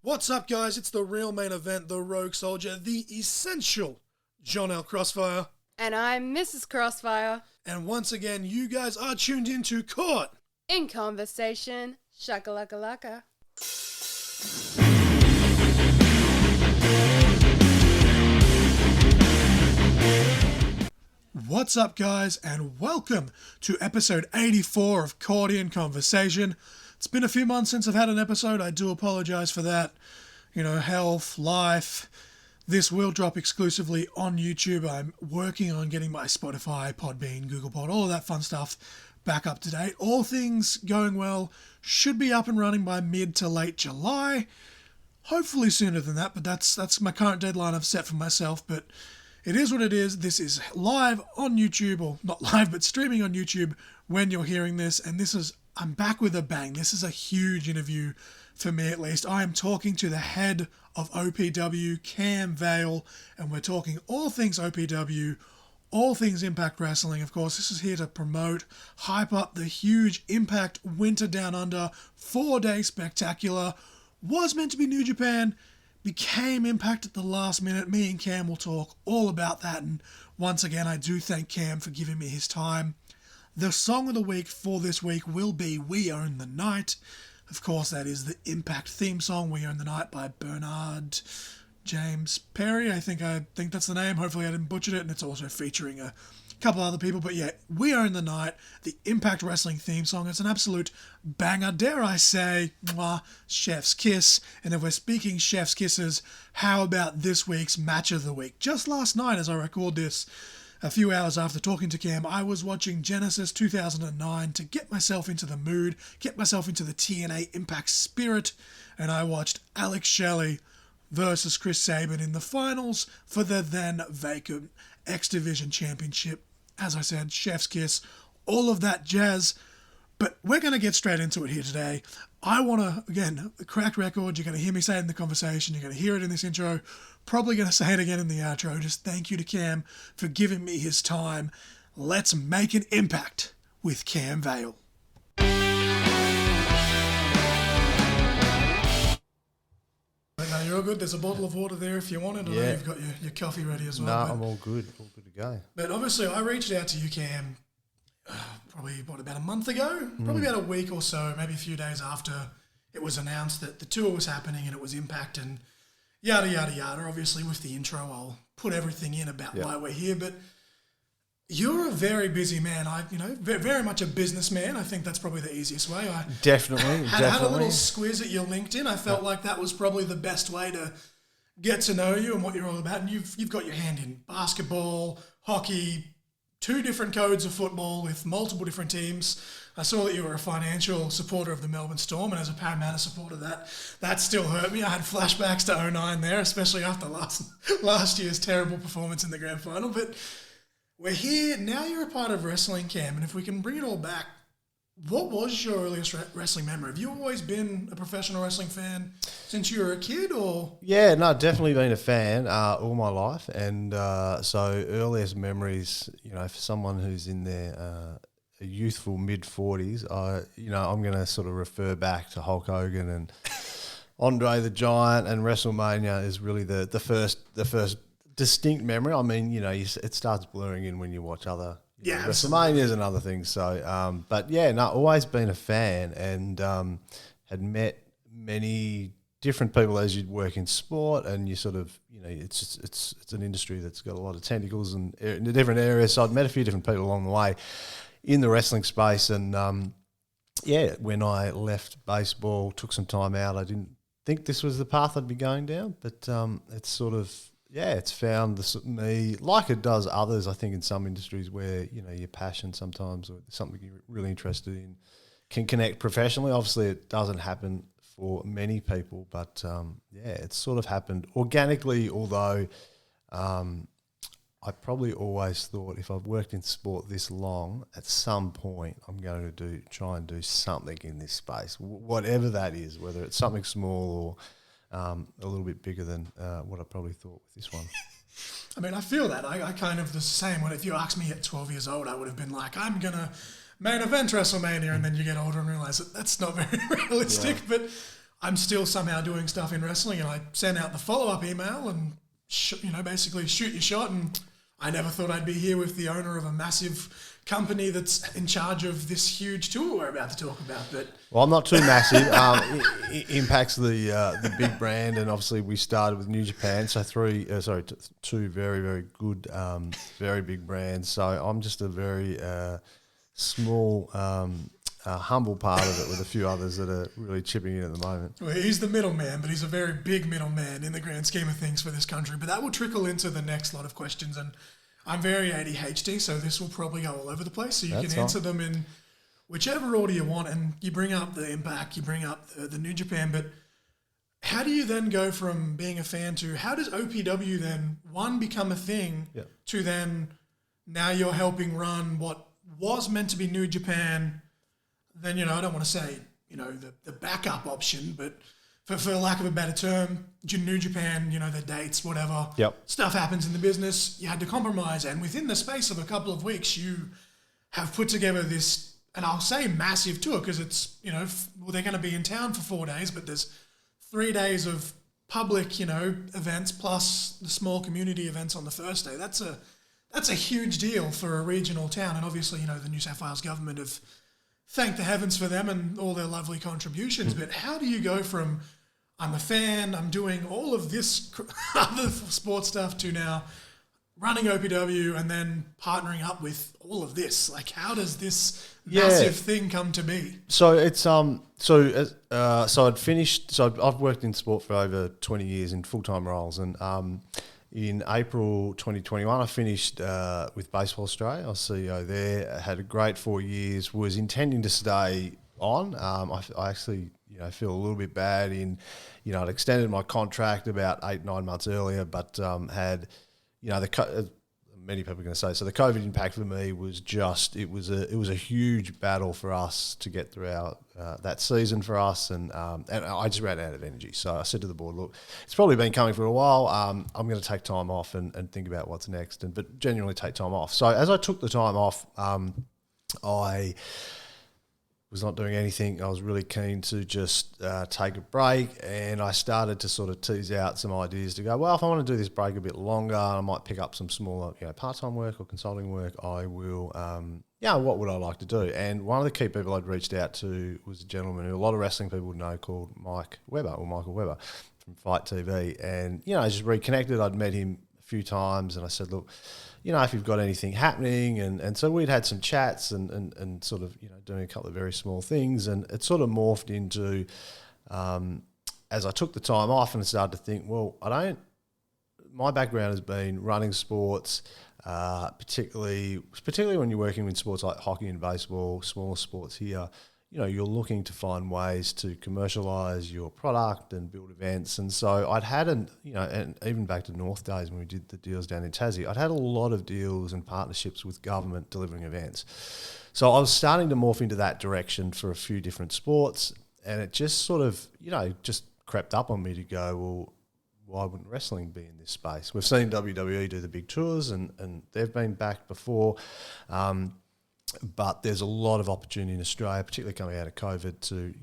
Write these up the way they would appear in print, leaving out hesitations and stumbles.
What's up, guys? It's the real main event, the Rogue Soldier, the essential John L. Crossfire. And I'm Mrs. Crossfire. And once again, you guys are tuned into Caught in Conversation. Shakalaka-laka. What's up, guys, and welcome to episode 84 of Caught in Conversation. It's been a few months since I've had an episode. I do apologize for that. You know, health, life. This will drop exclusively on YouTube. I'm working on getting my Spotify, Podbean, Google Pod, all of that fun stuff back up to date. All things going well. Should be up and running by mid to late July. Hopefully sooner than that, but that's my current deadline I've set for myself. But it is what it is. This is live on YouTube, or not live, but streaming on YouTube when you're hearing this. And I'm back with a bang. This is a huge interview for me, at least. I am talking to the head of OPW Cam Vale, and we're talking all things OPW, all things Impact Wrestling. Of course, this is here to promote, hype up the huge Impact Winter Down Under 4-day spectacular. Was meant to be New Japan, became Impact at the last minute. Me and Cam will talk all about that, and once again, I do thank Cam for giving me his time. The song of the week for this week will be We Own the Night. Of course, that is the Impact theme song, We Own the Night, by Bernard James Perry. I think that's the name. Hopefully I didn't butcher it, and it's also featuring a couple other people. But yeah, We Own the Night, the Impact Wrestling theme song. It's an absolute banger, dare I say, chef's kiss. And if we're speaking chef's kisses, how about this week's match of the week? Just last night, as I record this, a few hours after talking to Cam, I was watching Genesis 2009 to get myself into the mood, get myself into the TNA Impact spirit, and I watched Alex Shelley versus Chris Sabin in the finals for the then vacant X Division Championship. As I said, chef's kiss, all of that jazz. But we're going to get straight into it here today. I want to, again, the cracked record, you're going to hear me say it in the conversation, you're going to hear it in this intro, probably going to say it again in the outro. Just thank you to Cam for giving me his time. Let's make an impact with Cam Vale. No, you're all good. There's a bottle of water there if you want it. I know you've got your coffee ready as well. No, I'm all good. All good to go. But obviously, I reached out to you, Cam, probably about a month ago, probably about a week or so, maybe a few days after it was announced that the tour was happening and it was Impact and yada, yada, yada. Obviously, with the intro, I'll put everything in about why we're here. But you're a very busy man. Very much a businessman. I think that's probably the easiest way. I definitely had a little squiz at your LinkedIn. I felt like that was probably the best way to get to know you and what you're all about. And you've got your hand in basketball, hockey, 2 different codes of football with multiple different teams. I saw that you were a financial supporter of the Melbourne Storm, and as a Parramatta supporter, that still hurt me. I had flashbacks to 2009 there, especially after last year's terrible performance in the grand final. But we're here, now you're a part of Wrestling Cam, and if we can bring it all back, what was your earliest wrestling memory? Have you always been a professional wrestling fan since you were a kid, or? Yeah, no, definitely been a fan all my life, and so earliest memories, for someone who's in their a youthful mid-40s, I'm going to sort of refer back to Hulk Hogan and Andre the Giant, and WrestleMania is really the first distinct memory. I mean, it starts blurring in when you watch other WrestleManias and other things. So, but yeah, no, always been a fan, and had met many different people as you work in sport, and you sort of, it's an industry that's got a lot of tentacles and in the different areas. So I'd met a few different people along the way in the wrestling space, and when I left baseball, took some time out. I didn't think this was the path I'd be going down, but it's sort of. Yeah, it's found me, like it does others, I think, in some industries where, your passion sometimes or something you're really interested in can connect professionally. Obviously, it doesn't happen for many people, but, it's sort of happened organically, although I probably always thought if I've worked in sport this long, at some point I'm going to try and do something in this space, whatever that is, whether it's something small or a little bit bigger than what I probably thought with this one. I mean, I feel that. I kind of the same. When if you asked me at 12 years old, I would have been like, I'm going to main event WrestleMania, and then you get older and realise that that's not very realistic. Yeah. But I'm still somehow doing stuff in wrestling, and I sent out the follow-up email and, basically shoot your shot. And I never thought I'd be here with the owner of a massive company that's in charge of this huge tour we're about to talk about. But well, I'm not too massive. Impact's the big brand, and obviously we started with New Japan, so two very, very good, very big brands. So I'm just a very small, humble part of it with a few others that are really chipping in at the moment. Well, he's the middleman, but he's a very big middleman in the grand scheme of things for this country. But that will trickle into the next lot of questions, and I'm very ADHD, so this will probably go all over the place. So you can answer them in whichever order you want. And you bring up the Impact, you bring up the New Japan, but how do you then go from being a fan to how does OPW then, one, become a thing to then now you're helping run what was meant to be New Japan, then, I don't want to say, the backup option, but for lack of a better term, New Japan, the dates, whatever. Yep. Stuff happens in the business. You had to compromise. And within the space of a couple of weeks, you have put together this, and I'll say massive tour because it's, they're going to be in town for 4 days, but there's 3 days of public, events plus the small community events on the first day. That's a huge deal for a regional town. And obviously, the New South Wales government have thanked the heavens for them and all their lovely contributions. But how do you go from I'm a fan, I'm doing all of this other sports stuff to now running OPW and then partnering up with all of this? Like, how does this massive thing come to be? So it's so I'd finished. So I've worked in sport for over 20 years in full-time roles, and in April 2021, I finished with Baseball Australia. I was CEO there. I had a great 4 years. Was intending to stay on. I actually, feel a little bit bad in, I'd extended my contract about 8-9 months earlier, but had, many people are going to say, so the COVID impact for me was just, it was a huge battle for us to get through that season for us, and I just ran out of energy. So I said to the board, look, it's probably been coming for a while. I'm going to take time off and think about what's next, but genuinely take time off. So as I took the time off, I was not doing anything. I was really keen to just take a break, and I started to sort of tease out some ideas to go, well, if I want to do this break a bit longer, I might pick up some smaller, part-time work or consulting work. I will, what would I like to do? And one of the key people I'd reached out to was a gentleman who a lot of wrestling people would know called Michael Webber from Fight TV. And, I just reconnected. I'd met him a few times, and I said, look, if you've got anything happening. And so we'd had some chats and sort of, doing a couple of very small things. And it sort of morphed into, as I took the time off and started to think, well, my background has been running sports, particularly when you're working in sports like hockey and baseball, smaller sports here. You're looking to find ways to commercialise your product and build events. And so I'd had and even back to North days when we did the deals down in Tassie, I'd had a lot of deals and partnerships with government delivering events. So I was starting to morph into that direction for a few different sports, and it just sort of, just crept up on me to go, well, why wouldn't wrestling be in this space? We've seen WWE do the big tours, and they've been back before. But there's a lot of opportunity in Australia, particularly coming out of COVID, to,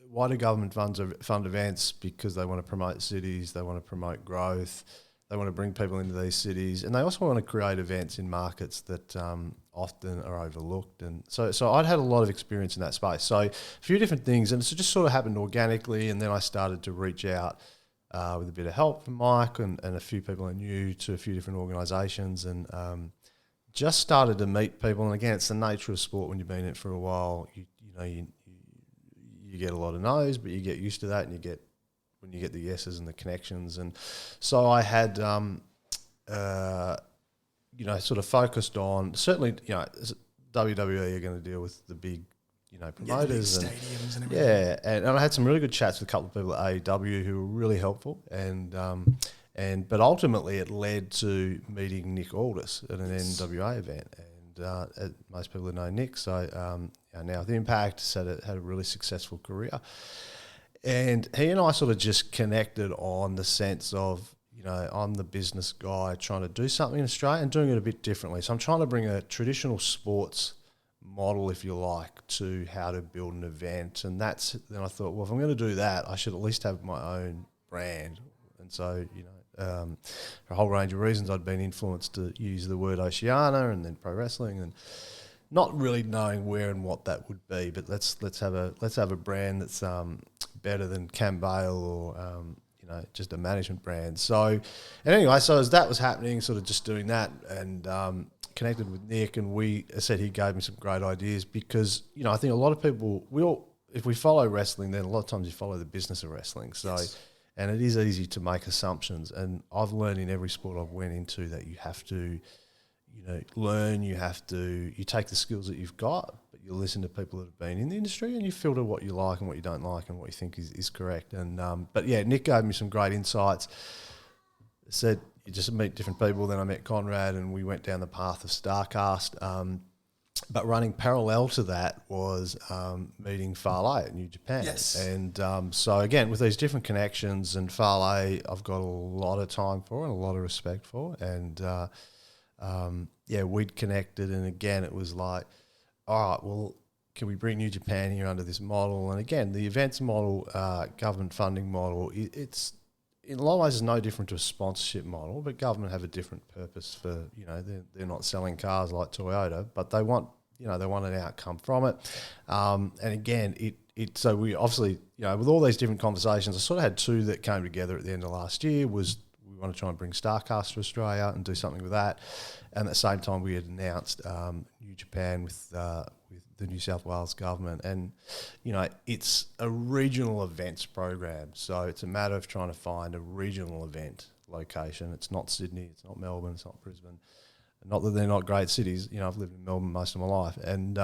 why do government fund events? Because they want to promote cities, they want to promote growth, they want to bring people into these cities, and they also want to create events in markets that often are overlooked. And so I'd had a lot of experience in that space. So a few different things, and it just sort of happened organically, and then I started to reach out with a bit of help from Mike and a few people I knew to a few different organisations, and just started to meet people. And again, it's the nature of sport when you've been in it for a while. You get a lot of no's, but you get used to that, and when you get the yeses and the connections. And so I had, sort of focused on, certainly, WWE are going to deal with the big, promoters the big stadiums and everything. And I had some really good chats with a couple of people at AEW who were really helpful, but ultimately it led to meeting Nick Aldis at an NWA event, and most people know Nick, so now with Impact, had a really successful career, and he and I sort of just connected on the sense of, I'm the business guy trying to do something in Australia and doing it a bit differently. So I'm trying to bring a traditional sports model, if you like, to how to build an event. And then I thought, well, if I'm going to do that, I should at least have my own brand. And so, for a whole range of reasons, I'd been influenced to use the word Oceania and then pro wrestling, and not really knowing where and what that would be. But let's have a brand that's better than Cam Vale or just a management brand. So, and anyway, so as that was happening, sort of just doing that, and connected with Nick, and I said he gave me some great ideas because I think a lot of people if we follow wrestling, then a lot of times you follow the business of wrestling. So. Yes. And it is easy to make assumptions. And I've learned in every sport I've went into that you have to, learn, you take the skills that you've got, but you listen to people that have been in the industry and you filter what you like and what you don't like and what you think is correct. And but yeah, Nick gave me some great insights. Said you just meet different people. Then I met Conrad and we went down the path of StarCast. But running parallel to that was meeting Fale at New Japan. Yes. And so, again, with these different connections, and Fale I've got a lot of time for and a lot of respect for. And, we'd connected. And, again, it was like, all right, well, can we bring New Japan here under this model? And, again, the events model, government funding model, it's in a lot of ways is no different to a sponsorship model, but government have a different purpose for, they're not selling cars like Toyota, but they want an outcome from it. And again, so we obviously, with all these different conversations, I sort of had two that came together at the end of last year. Was we want to try and bring StarCast to Australia and do something with that. And at the same time, we had announced New Japan with the New South Wales government. And, it's a regional events program. So it's a matter of trying to find a regional event location. It's not Sydney, it's not Melbourne, it's not Brisbane. Not that they're not great cities. I've lived in Melbourne most of my life. And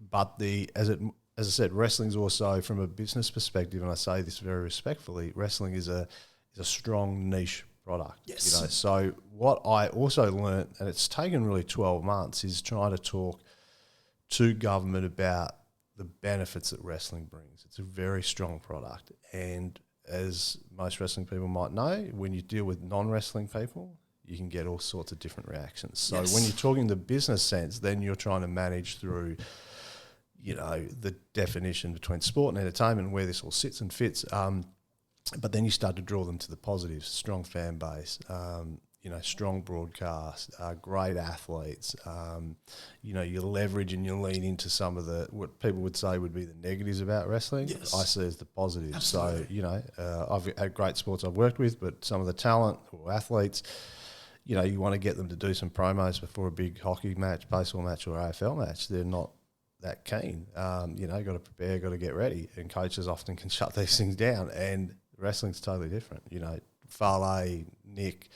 but as I said, wrestling's also from a business perspective, and I say this very respectfully, wrestling is a strong niche product. Yes. So what I also learnt, and it's taken really 12 months, is trying to talk to government about the benefits that wrestling brings. It's a very strong product. And as most wrestling people might know, when you deal with non-wrestling people, you can get all sorts of different reactions. So yes. When you're talking the business sense, then you're trying to manage through, the definition between sport and entertainment and where this all sits and fits. But then you start to draw them to the positives: strong fan base, strong broadcast, great athletes. You leverage and you lean into some of what people would say would be the negatives about wrestling. Yes. I see as the positives. Absolutely. So, I've had great sports I've worked with, but some of the talent or athletes, you want to get them to do some promos before a big hockey match, baseball match or AFL match. They're not that keen. Got to prepare, got to get ready. And coaches often can shut these things down. And wrestling's totally different. Fale, Nick,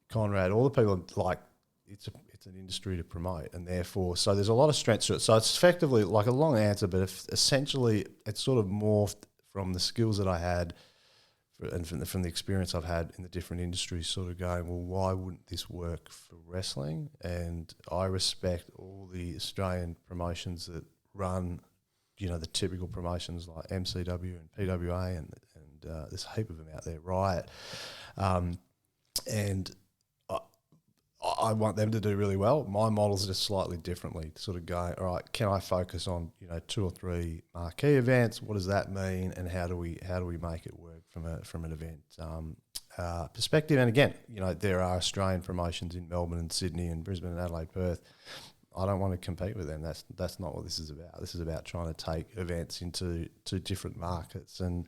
Conrad, all the people, like, it's an industry to promote. And therefore, so there's a lot of strengths to it. So it's effectively like a long answer, but essentially it's sort of morphed from the skills that I had and from the experience I've had in the different industries, sort of going, well, why wouldn't this work for wrestling? And I respect all the Australian promotions that run, the typical promotions like MCW and PWA, and there's a heap of them out there, Riot. And I want them to do really well. My model's just slightly differently, sort of going, all right, can I focus on 2 or 3 marquee events? What does that mean, and how do we make it work from an event perspective? And again, there are Australian promotions in Melbourne and Sydney and Brisbane and Adelaide, Perth. I don't want to compete with them. That's not what this is about. This is about trying to take events into different markets and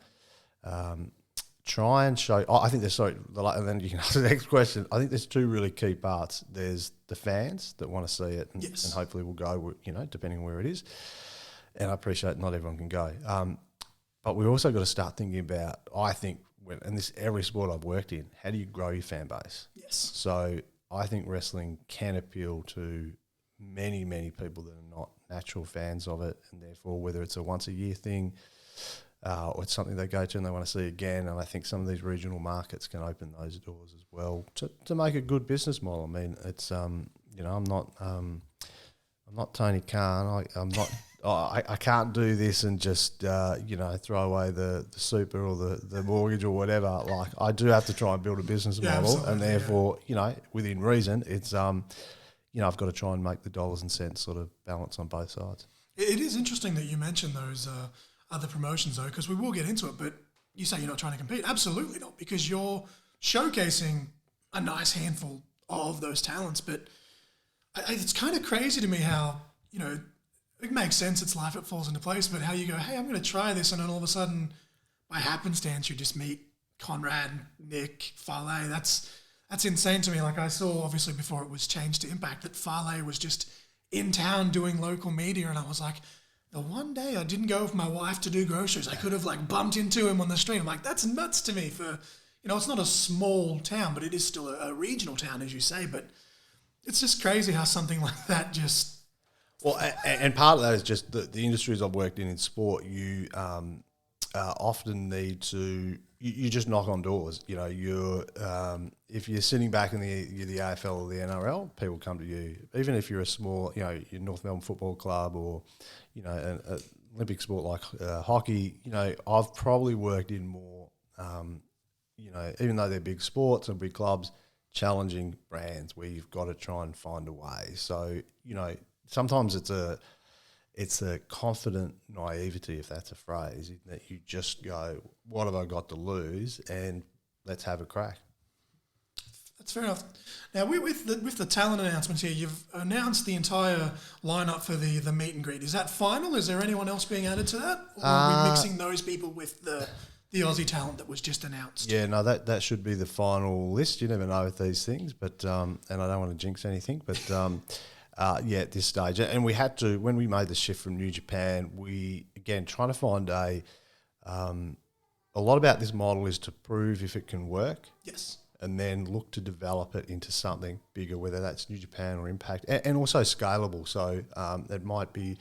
try and show. I think there's and then you can ask the next question. I think there's 2 really key parts. There's the fans that want to see it, and, yes. and hopefully will go, depending on where it is. And I appreciate not everyone can go. But we've also got to start thinking about, I think, every sport I've worked in, how do you grow your fan base? Yes. So I think wrestling can appeal to many, many people that are not natural fans of it, and therefore whether it's a once-a-year thing, or it's something they go to and they want to see again. And I think some of these regional markets can open those doors as well to make a good business model. I mean, it's I'm not Tony Khan. I'm not. I can't do this and just throw away the super or the mortgage or whatever. Like, I do have to try and build a business model, and therefore within reason, it's I've got to try and make the dollars and cents sort of balance on both sides. It is interesting that you mentioned those other promotions, though, because we will get into it, but you say you're not trying to compete. Absolutely not, because you're showcasing a nice handful of those talents. But it's kind of crazy to me how, it makes sense, it's life, it falls into place, but how you go, hey, I'm going to try this, and then all of a sudden, by happenstance, you just meet Conrad, Nick, Fale. That's insane to me. Like, I saw, obviously, before it was changed to Impact, that Fale was just in town doing local media, and I was like, the one day I didn't go with my wife to do groceries, I could have, bumped into him on the street. I'm like, that's nuts to me for, it's not a small town, but it is still a regional town, as you say, but it's just crazy how something like that just... Well, and part of that is just the industries I've worked in sport. You often need to you just knock on doors. You're if you're sitting back in the AFL or the NRL, people come to you. Even if you're a small, your North Melbourne Football Club or an Olympic sport like hockey. I've probably worked in more, even though they're big sports and big clubs, challenging brands where you've got to try and find a way. So sometimes it's a confident naivety, if that's a phrase, in that you just go, what have I got to lose, and let's have a crack. That's fair enough. Now, with the talent announcements here, you've announced the entire lineup for the meet and greet. Is that final? Is there anyone else being added to that? Or are we mixing those people with the Aussie talent that was just announced? Yeah, no, that should be the final list. You never know with these things, but and I don't want to jinx anything, but... at this stage. And we had to, when we made the shift from New Japan, we, again, trying to find a lot about this model is to prove if it can work. Yes. And then look to develop it into something bigger, whether that's New Japan or Impact, and also scalable. So it might be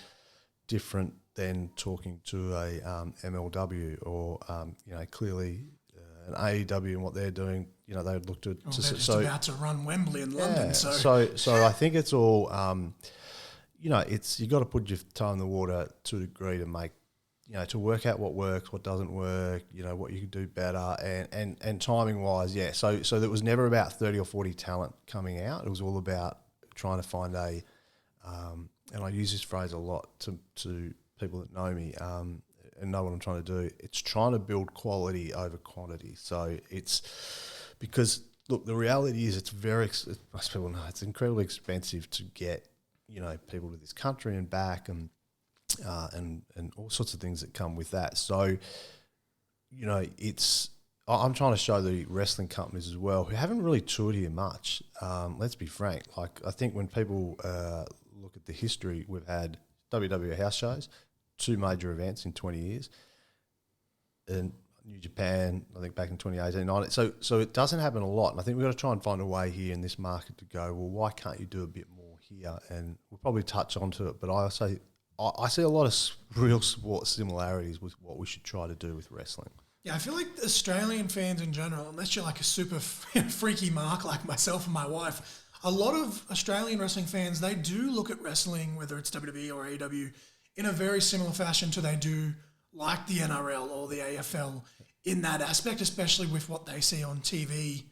different than talking to a MLW or, clearly an AEW and what they're doing. They would look to... they're just about to run Wembley in London. So I think it's all, it's you got to put your toe in the water to a degree to make, to work out what works, what doesn't work, what you can do better, and timing wise, yeah. So there was never about 30 or 40 talent coming out. It was all about trying to find a, and I use this phrase a lot to people that know me, and know what I'm trying to do. It's trying to build quality over quantity. So it's because, look, the reality is most people know it's incredibly expensive to get, people to this country and back and all sorts of things that come with that. So, I'm trying to show the wrestling companies as well, who haven't really toured here much. Let's be frank. I think when people look at the history, we've had WWE house shows, 2 major events in 20 years, and New Japan, I think back in 2018. So it doesn't happen a lot, and I think we've got to try and find a way here in this market to go, well, why can't you do a bit more here? And we'll probably touch onto it, but I see a lot of real sport similarities with what we should try to do with wrestling. Yeah, I feel like Australian fans in general, unless you're like a super freaky mark like myself and my wife, a lot of Australian wrestling fans, they do look at wrestling, whether it's WWE or AEW, in a very similar fashion to they do like the NRL or the AFL in that aspect, especially with what they see on TV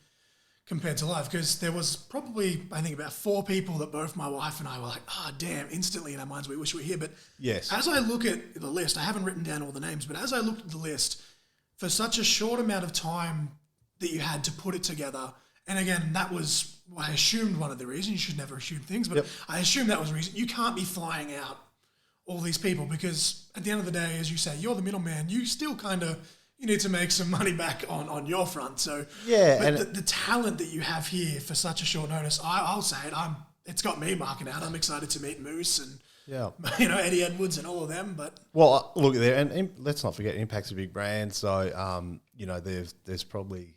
compared to live. Because there was probably, I think, about 4 people that both my wife and I were like, damn, instantly in our minds, we wish we were here. But yes, as I look at the list, I haven't written down all the names, but as I looked at the list, for such a short amount of time that you had to put it together, and again, that was, I assumed one of the reasons, you should never assume things, but I assumed that was the reason. You can't be flying out all these people because at the end of the day, as you say, you're the middleman. You still you need to make some money back on your front. So yeah, but and the talent that you have here for such a short notice, I'll say it, it's got me marking out. I'm excited to meet Moose and Eddie Edwards and all of them. But look there, and let's not forget Impact's a big brand. So there's probably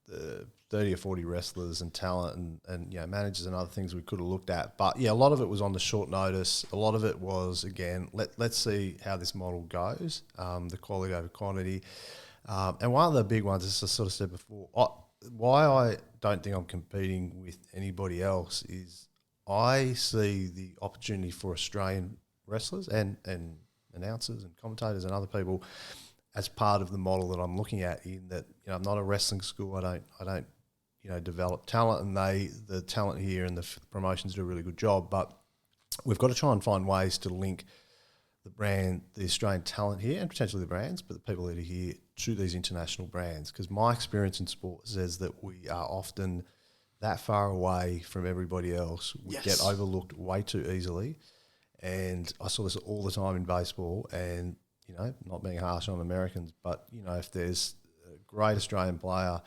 the 30 or 40 wrestlers and talent and managers and other things we could have looked at. But yeah, a lot of it was on the short notice. A lot of it was, again, let's see how this model goes, the quality over quantity. And one of the big ones, as I sort of said before, why I don't think I'm competing with anybody else is I see the opportunity for Australian wrestlers and announcers and commentators and other people as part of the model that I'm looking at, in that I'm not a wrestling school. I don't develop talent, and the talent here and the promotions do a really good job. But we've got to try and find ways to link the Australian talent here, and potentially the brands, but the people that are here, to these international brands. Because my experience in sport says that we are often that far away from everybody else. We get overlooked way too easily. And I saw this all the time in baseball, and, not being harsh on Americans, but, if there's a great Australian player,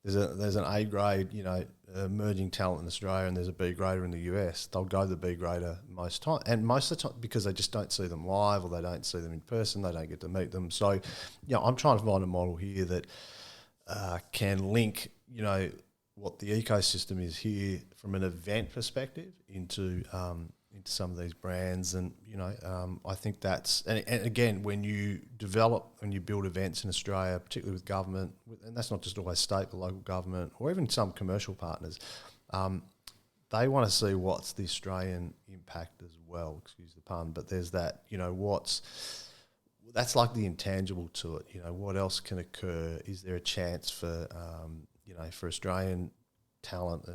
there's an A grade, emerging talent in Australia, and there's a B grader in the US, they'll go the B grader most time. And most of the time, because they just don't see them live, or they don't see them in person, they don't get to meet them. So, I'm trying to find a model here that can link, what the ecosystem is here from an event perspective into some of these brands. And, I think that's, and again, when you build events in Australia, particularly with government, and that's not just always state, but local government, or even some commercial partners, they want to see what's the Australian impact as well, excuse the pun, but there's that, that's like the intangible to it. What else can occur? Is there a chance for, for Australian talent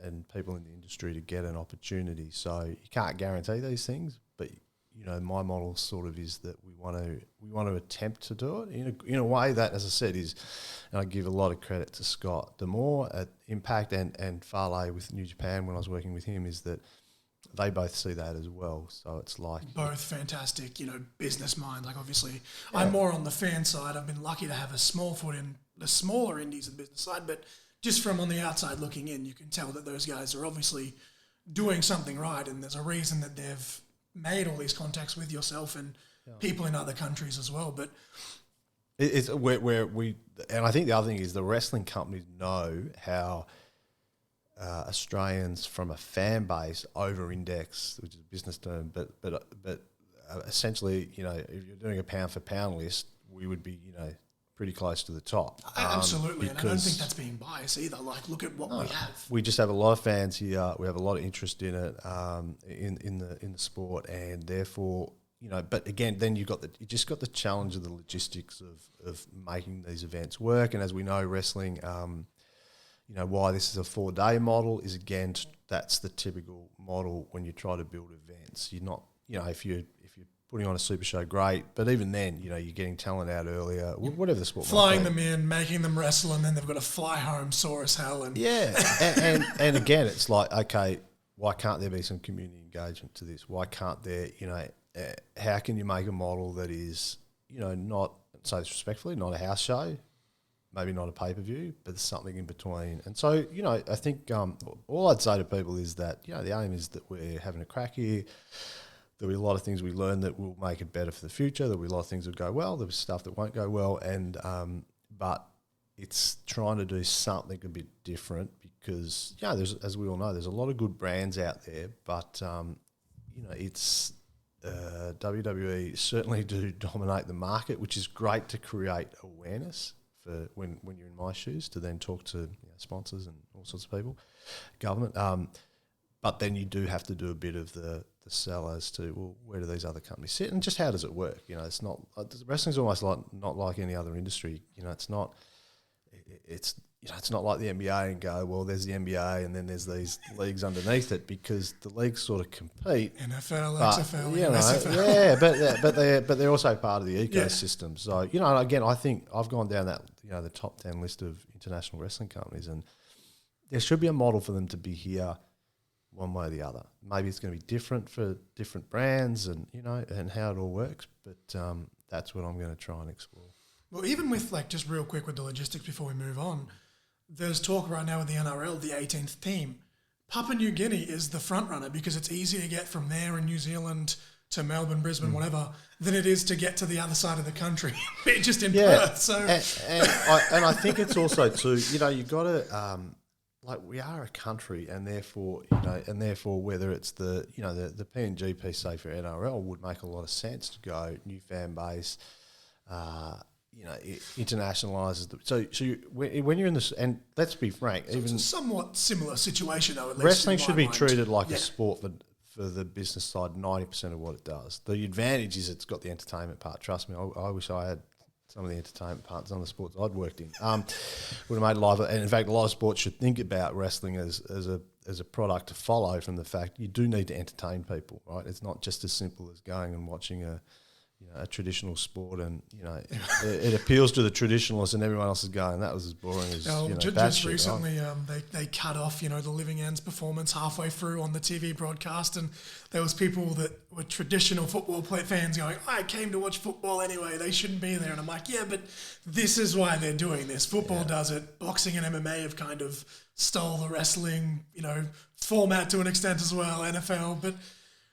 and people in the industry to get an opportunity? So you can't guarantee these things, but my model sort of is that we want to attempt to do it in a way that, as I said, is, and I give a lot of credit to Scott Demore at Impact and Vale with New Japan when I was working with him, is that they both see that as well. So it's like both fantastic, business minds. Like, obviously, I'm more on the fan side. I've been lucky to have a small foot in the smaller indies and business side, but just from on the outside looking in, you can tell that those guys are obviously doing something right, and there's a reason that they've made all these contacts with yourself and people in other countries as well. But it's where we, and I think the other thing is the wrestling companies know how Australians from a fan base over-index, which is a business term, but essentially, if you're doing a pound for pound list, we would be, pretty close to the top. Absolutely, and I don't think that's being biased either. Like, look at what we have. We just have a lot of fans here. We have a lot of interest in it, in the sport, and therefore, But again, then you just got the challenge of the logistics of making these events work. And as we know, wrestling, why this is a 4-day model is, again, that's the typical model when you try to build events. You're not, if you're putting on a super show, great, but even then, you're getting talent out earlier, whatever the sport flying might be. them in, making them wrestle, and then they've got to fly home sore as hell. And and again, it's like, okay, why can't there be some community engagement to this? Why can't there, how can you make a model that is, not, so disrespectfully, not a house show, maybe not a pay-per-view, but there's something in between. And so, I think all I'd say to people is that, the aim is that we're having a crack here. There'll be a lot of things we learn that will make it better for the future. There'll be a lot of things that go well. There'll be stuff that won't go well. And but it's trying to do something a bit different because, there's, as we all know, there's a lot of good brands out there. But, it's WWE certainly do dominate the market, which is great to create awareness for when you're in my shoes, to then talk to sponsors and all sorts of people, government. But then you do have to do a bit of the sell as to, well, where do these other companies sit and just how does it work? It's not, wrestling's almost not like any other industry. It's not like the NBA and go, well, there's the NBA and then there's these leagues underneath it, because the leagues sort of compete. NFL, but, XFL, USFL. Yeah, but they're also part of the ecosystem. So, again, I think I've gone down that, the top 10 list of international wrestling companies, and there should be a model for them to be here one way or the other. Maybe it's going to be different for different brands and, and how it all works, but that's what I'm going to try and explore. Well, even with, just real quick with the logistics before we move on, there's talk right now with the NRL, the 18th team. Papua New Guinea is the front runner because it's easier to get from there in New Zealand to Melbourne, Brisbane, whatever, than it is to get to the other side of the country, just in Perth. So, and I think it's also too, you've got to, we are a country, and therefore, whether it's the PNG piece, say for NRL, would make a lot of sense to go new fan base. It internationalises. When you're in this, and let's be frank, so it's a somewhat similar situation though. At least wrestling should be treated like a sport for the business side, 90% of what it does. The advantage is it's got the entertainment part. Trust me, I wish I had some of the entertainment parts, some of the sports I'd worked in. Would have made life, and in fact, a lot of sports should think about wrestling as a product to follow from the fact you do need to entertain people, right? It's not just as simple as going and watching a traditional sport, and it appeals to the traditionalists, and everyone else is going, that was as boring as just recently, right? they cut off the Living Ends performance halfway through on the TV broadcast, and there was people that were traditional football fans going, I came to watch football anyway, they shouldn't be there. And I'm like, yeah, but this is why they're doing this. Football does it. Boxing and MMA have kind of stole the wrestling format to an extent as well, NFL, but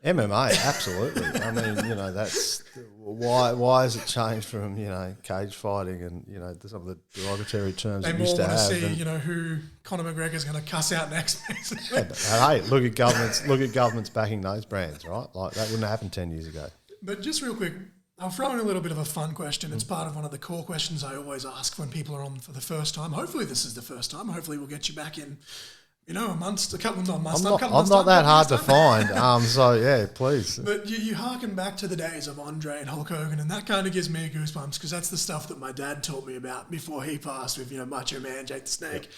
MMA, absolutely. I mean, that's why has it changed from cage fighting and some of the derogatory terms they it more used to want to have. see who Conor McGregor's going to cuss out next. Yeah, but, hey, look at governments backing those brands, right? Like that wouldn't have happened 10 years ago. But just real quick, I'll throw in a little bit of a fun question. It's part of one of the core questions I always ask when people are on for the first time. Hopefully, this is the first time. Hopefully, we'll get you back in. A couple of months. I'm not that hard to find. So yeah, please. But you harken back to the days of Andre and Hulk Hogan, and that kind of gives me goosebumps because that's the stuff that my dad taught me about before he passed with Macho Man, Jake the Snake. Yep.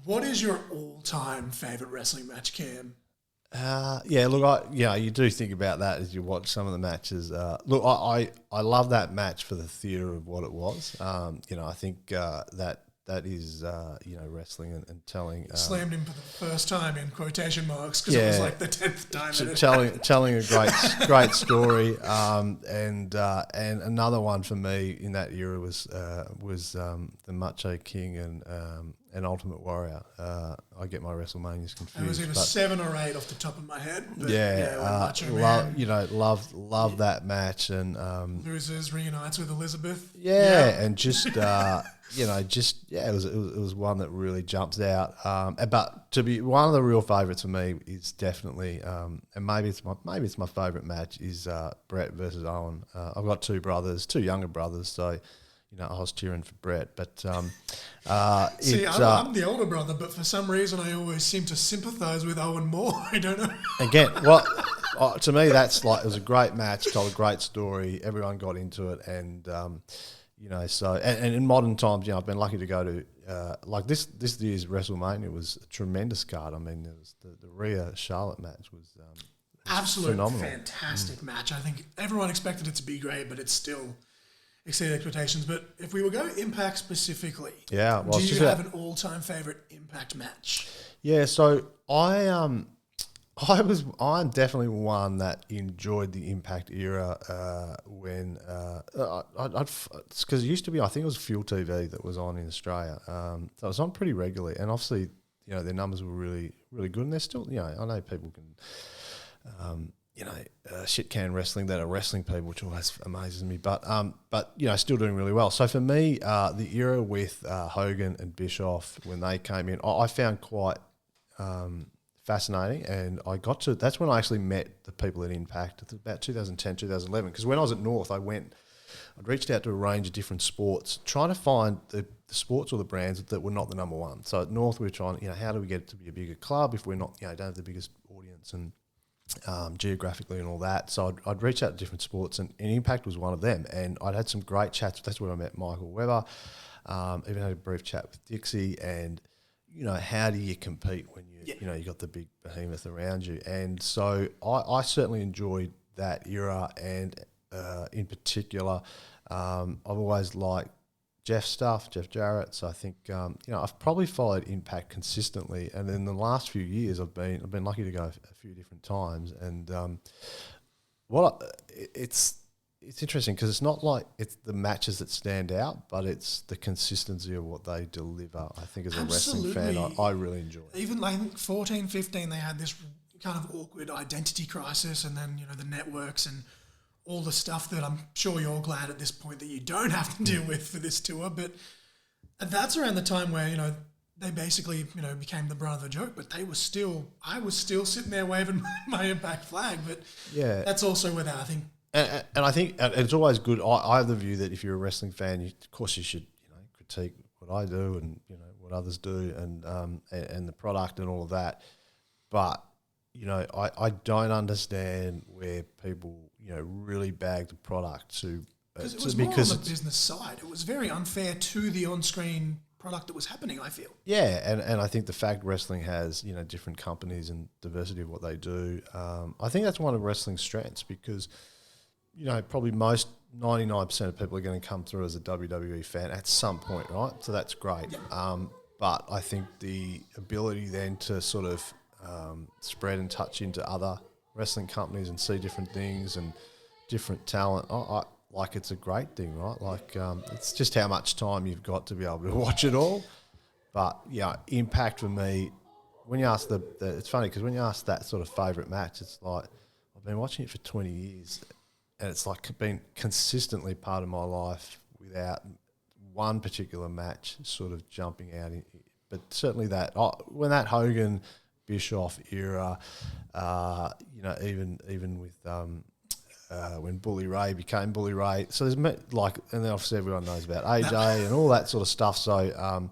What is your all-time favorite wrestling match, Cam? You do think about that as you watch some of the matches. I love that match for the theatre of what it was. I think that is wrestling and telling. Slammed him for the first time in quotation marks because it was like the 10th time. Telling a great story. And another one for me in that era was the Macho King and Ultimate Warrior. I get my WrestleManias confused. It was either 7 or 8 off the top of my head. But love that match, and loses reunites with Elizabeth. And just it was one that really jumps out. But to be one of the real favourites for me is definitely, and maybe it's my favourite match is Brett versus Owen. I've got two younger brothers, so. I was cheering for Brett, but see, I'm the older brother, but for some reason I always seem to sympathise with Owen more. I don't know. Again, to me that's it was a great match, told a great story. Everyone got into it, and and in modern times, I've been lucky to go to this year's WrestleMania was a tremendous card. I mean, there was the Rhea Charlotte match was absolutely phenomenal. Fantastic match. I think everyone expected it to be great, but it's still exceeded expectations. But if we were going Impact specifically, do you have an all-time favourite Impact match? Yeah, so I'm definitely one that enjoyed the Impact era when because it used to be, I think it was Fuel TV that was on in Australia, so it was on pretty regularly, and obviously their numbers were really really good, and they're still I know people can shit can wrestling that are wrestling people, which always amazes me. But still doing really well. So for me, the era with Hogan and Bischoff when they came in, I found quite fascinating, and that's when I actually met the people at Impact. It's about 2010, 2011. Because when I was at North, I'd reached out to a range of different sports, trying to find the sports or the brands that were not the number one. So at North, we were trying, how do we get it to be a bigger club if we're not, don't have the biggest audience and geographically and all that. So I'd reach out to different sports, and Impact was one of them. And I'd had some great chats. That's where I met Michael Weber. Even had a brief chat with Dixie. And how do you compete when you got the big behemoth around you? And so I certainly enjoyed that era, and in particular, I've always liked Jeff Jarrett. So I think I've probably followed Impact consistently, and in the last few years I've been lucky to go a few different times. And it's interesting because it's not like it's the matches that stand out, but it's the consistency of what they deliver. I think as a wrestling fan, I really enjoy it. Even I think 14, 15, they had this kind of awkward identity crisis, and then the networks and all the stuff that I'm sure you're glad at this point that you don't have to deal with for this tour. But that's around the time where, they basically, became the brunt of the joke, but I was still sitting there waving my Impact flag. But that's also where I think. And I think it's always good. I have the view that if you're a wrestling fan, of course you should, critique what I do and, what others do and the product and all of that. But, I don't understand where people, really bag the product to Because it was more on the business side. It was very unfair to the on-screen product that was happening, I feel. Yeah, and I think the fact wrestling has, different companies and diversity of what they do, I think that's one of wrestling's strengths because, probably most 99% of people are going to come through as a WWE fan at some point, right? So that's great. Yep. But I think the ability then to sort of spread and touch into other wrestling companies and see different things and different talent, like it's a great thing, right? Like it's just how much time you've got to be able to watch it all. But yeah, Impact for me, when you ask it's funny because when you ask that sort of favourite match, it's like I've been watching it for 20 years and it's like been consistently part of my life without one particular match sort of jumping out. But certainly when that Hogan Bischoff era, even with when Bully Ray became Bully Ray, so there's and then obviously everyone knows about AJ and all that sort of stuff. So,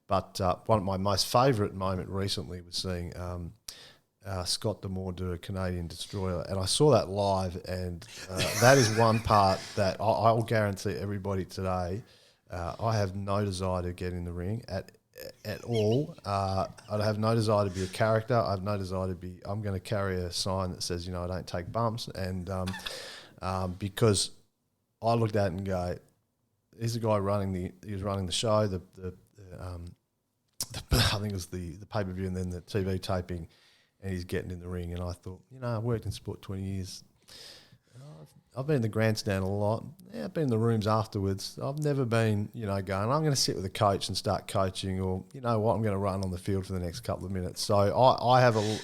but one of my most favourite moment recently was seeing Scott D'Amore do a Canadian Destroyer, and I saw that live, and that is one part that I'll guarantee everybody today. I have no desire to get in the ring at all. I have no desire to be a character. I have no desire to be. I'm going to carry a sign that says, I don't take bumps, and because I looked at it and go, here's the guy he was running the show, I think it was the pay-per-view and then the TV taping, and he's getting in the ring, and I thought, I worked in sport 20 years. I've been in the grandstand a lot. Yeah, I've been in the rooms afterwards. I've never been, going, I'm going to sit with a coach and start coaching, or, I'm going to run on the field for the next couple of minutes. So I have a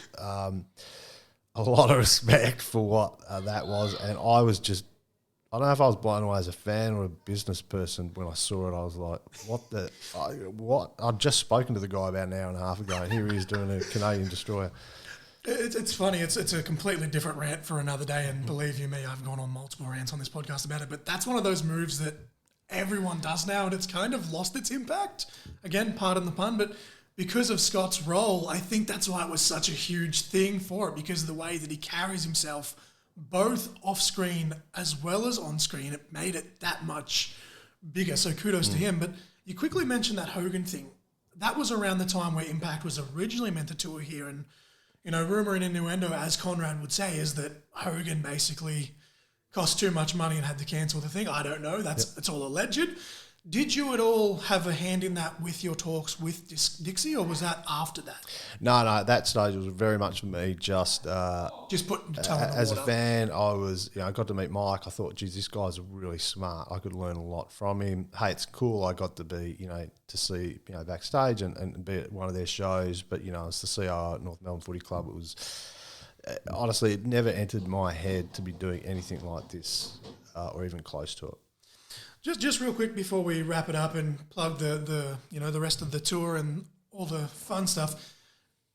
lot of respect for what that was, and I was just, I don't know if I was blown away as a fan or a business person when I saw it. I was like, what? I'd just spoken to the guy about an hour and a half ago, and here he is doing a Canadian Destroyer. It's funny. It's a completely different rant for another day, and believe you me, I've gone on multiple rants on this podcast about it. But that's one of those moves that everyone does now, and it's kind of lost its impact. Again, pardon the pun, but because of Scott's role, I think that's why it was such a huge thing for it, because of the way that he carries himself, both off-screen as well as on-screen. It made it that much bigger. So kudos to him. But you quickly mentioned that Hogan thing. That was around the time where Impact was originally meant to tour here, and rumour and innuendo, as Conrad would say, is that Hogan basically cost too much money and had to cancel the thing. I don't know. It's all alleged. Did you at all have a hand in that with your talks with Dixie, or was that after that? No, at that stage it was very much for me just putting as a fan. I was, I got to meet Mike. I thought, geez, this guy's really smart. I could learn a lot from him. Hey, it's cool. I got to be, to see, backstage and be at one of their shows. But, as the CIO at North Melbourne Footy Club, it was honestly, it never entered my head to be doing anything like this or even close to it. Just real quick before we wrap it up and plug the rest of the tour and all the fun stuff.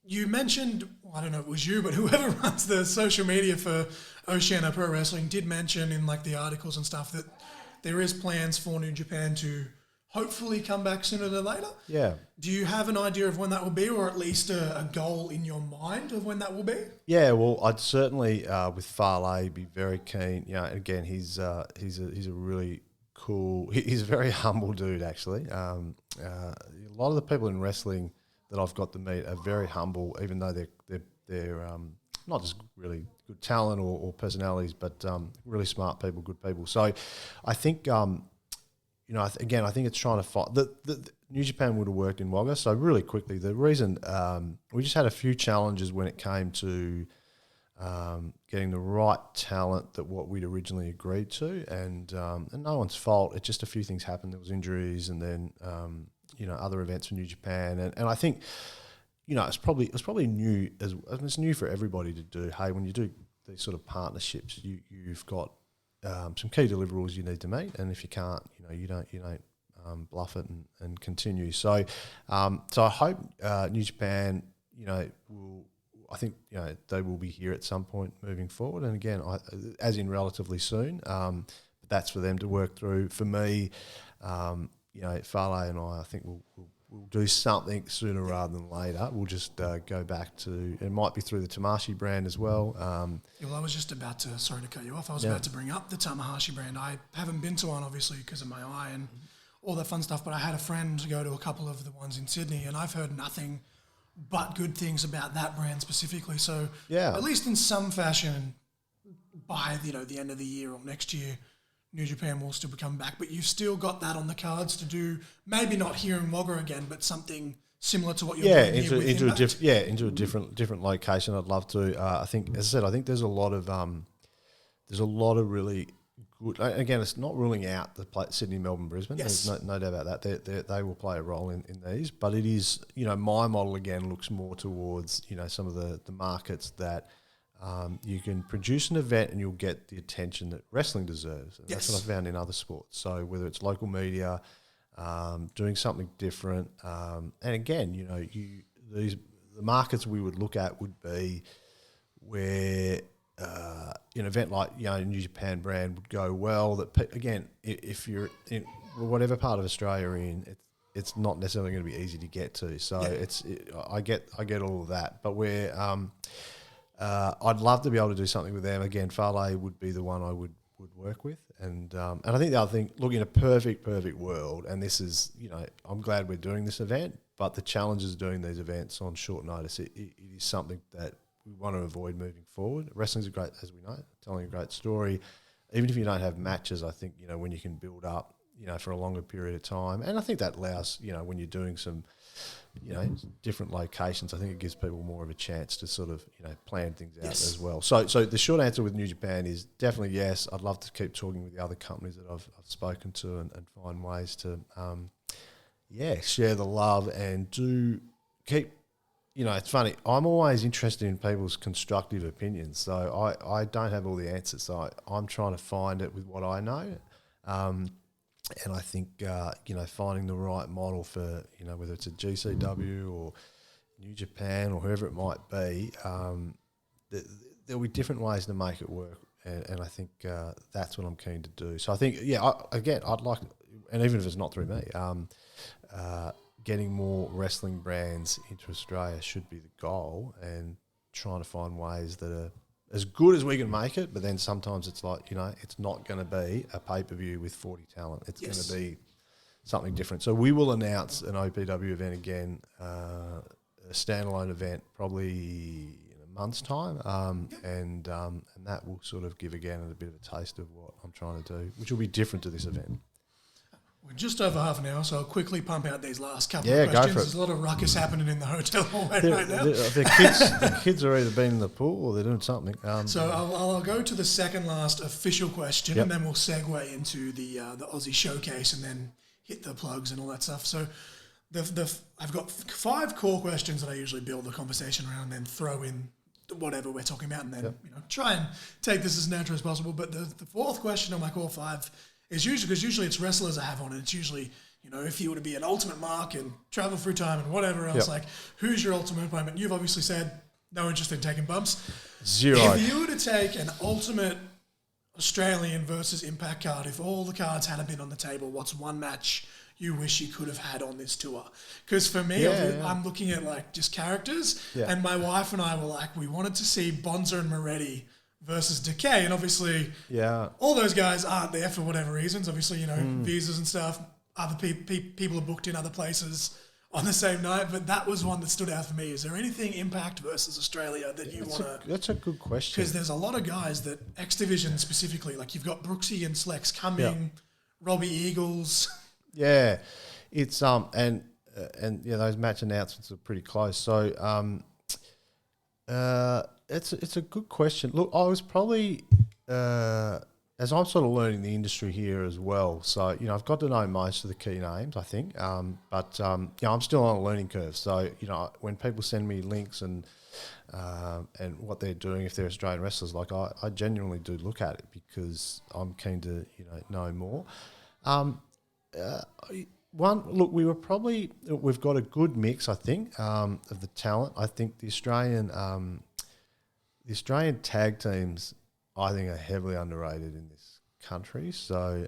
You mentioned, I don't know if it was you, but whoever runs the social media for Oceania Pro Wrestling did mention in the articles and stuff that there is plans for New Japan to hopefully come back sooner than later. Yeah. Do you have an idea of when that will be, or at least a goal in your mind of when that will be? Yeah, well, I'd certainly with Farley be very keen. Again, he's a really cool. He's a very humble dude, actually. A lot of the people in wrestling that I've got to meet are very humble, even though they're not just really good talent or personalities, but really smart people, good people. So I think, I think it's trying to find the New Japan would have worked in Wagga. So really quickly, the reason we just had a few challenges when it came to getting the right talent that what we'd originally agreed to, and no one's fault. It's just a few things happened. There was injuries, and then other events for New Japan, and I think it's probably new it's new for everybody to do. Hey, when you do these sort of partnerships, you've got some key deliverables you need to meet, and if you can't, you don't bluff it and continue. So I hope New Japan, will. I think they will be here at some point moving forward, and again, as in relatively soon. But that's for them to work through. For me, Farley and I think we'll we'll do something sooner rather than later. We'll just go back to, it might be through the Tamashi brand as well. Well, I was just about to, sorry to cut you off, I was about to bring up the Tamahashi brand. I haven't been to one, obviously, because of my eye and all that fun stuff, but I had a friend go to a couple of the ones in Sydney, and I've heard nothing but good things about that brand specifically. So at least in some fashion, by the end of the year or next year, New Japan will still be coming back. But you've still got that on the cards to do, maybe not here in Wagga again, but something similar to what you're doing here with Impact. Into a different location. I'd love to. I think, as I said, I think there's a lot of really good. Again, it's not ruling out the Sydney, Melbourne, Brisbane. Yes. There's no doubt about that. They will play a role in these, but it is, my model again looks more towards some of the markets that you can produce an event and you'll get the attention that wrestling deserves. And that's what I found in other sports. So whether it's local media, doing something different, and again, the markets we would look at would be where an event like New Japan brand would go well. That again, if you're in whatever part of Australia you're in, it's not necessarily going to be easy to get to. So I get all of that, but where I'd love to be able to do something with them. Again, Vale would be the one I would work with, and I think the other thing, look, in a perfect world, and this is I'm glad we're doing this event, but the challenges of doing these events on short notice, it is something that we want to avoid moving forward. Wrestling's a great, as we know, telling a great story. Even if you don't have matches, I think, when you can build up, for a longer period of time. And I think that allows, when you're doing some, different locations, I think it gives people more of a chance to sort of, plan things out as well. So the short answer with New Japan is definitely yes. I'd love to keep talking with the other companies that I've spoken to and find ways to, share the love and do keep. It's funny. I'm always interested in people's constructive opinions. So I don't have all the answers. So I'm trying to find it with what I know. And I think, finding the right model for, whether it's a GCW or New Japan or whoever it might be, there'll be different ways to make it work. And I think that's what I'm keen to do. So I think, I'd like, and even if it's not through me, getting more wrestling brands into Australia should be the goal, and trying to find ways that are as good as we can make it, but then sometimes it's like, it's not going to be a pay-per-view with 40 talent. It's going to be something different. So we will announce an OPW event again, a standalone event, probably in a month's time, and that will sort of give again a bit of a taste of what I'm trying to do, which will be different to this event. We're just over half an hour, so I'll quickly pump out these last couple of questions. Go for it. There's a lot of ruckus happening in the hotel hallway right now. The kids are either been in the pool or they're doing something. So I'll go to the second last official question, and then we'll segue into the Aussie showcase and then hit the plugs and all that stuff. So I've got 5 core questions that I usually build the conversation around and then throw in whatever we're talking about, and then try and take this as natural as possible. But the fourth question on my core 5 is usually it's wrestlers I have on, and it's usually, if you were to be an ultimate mark and travel through time and whatever else, like, who's your ultimate opponent? You've obviously said no interest in taking bumps. 0. If you were to take an ultimate Australian versus Impact card, if all the cards had been on the table, what's one match you wish you could have had on this tour? Because for me, I'm looking at like just characters, and my wife and I were like, we wanted to see Bonza and Moretti versus Decay, and obviously all those guys aren't there for whatever reasons. Obviously, visas and stuff, other people are booked in other places on the same night, but that was one that stood out for me. Is there anything Impact versus Australia that you want to... That's a good question. Because there's a lot of guys that, X Division specifically, like you've got Brooksy and Slex coming, Robbie Eagles... Yeah, it's and those match announcements are pretty close. So it's a good question. Look, I was probably as I'm sort of learning the industry here as well. So I've got to know most of the key names, I think. But I'm still on a learning curve. So when people send me links and what they're doing, if they're Australian wrestlers, like I genuinely do look at it because I'm keen to know more. We've got a good mix, I think, of the talent. I think the Australian tag teams, I think, are heavily underrated in this country. So,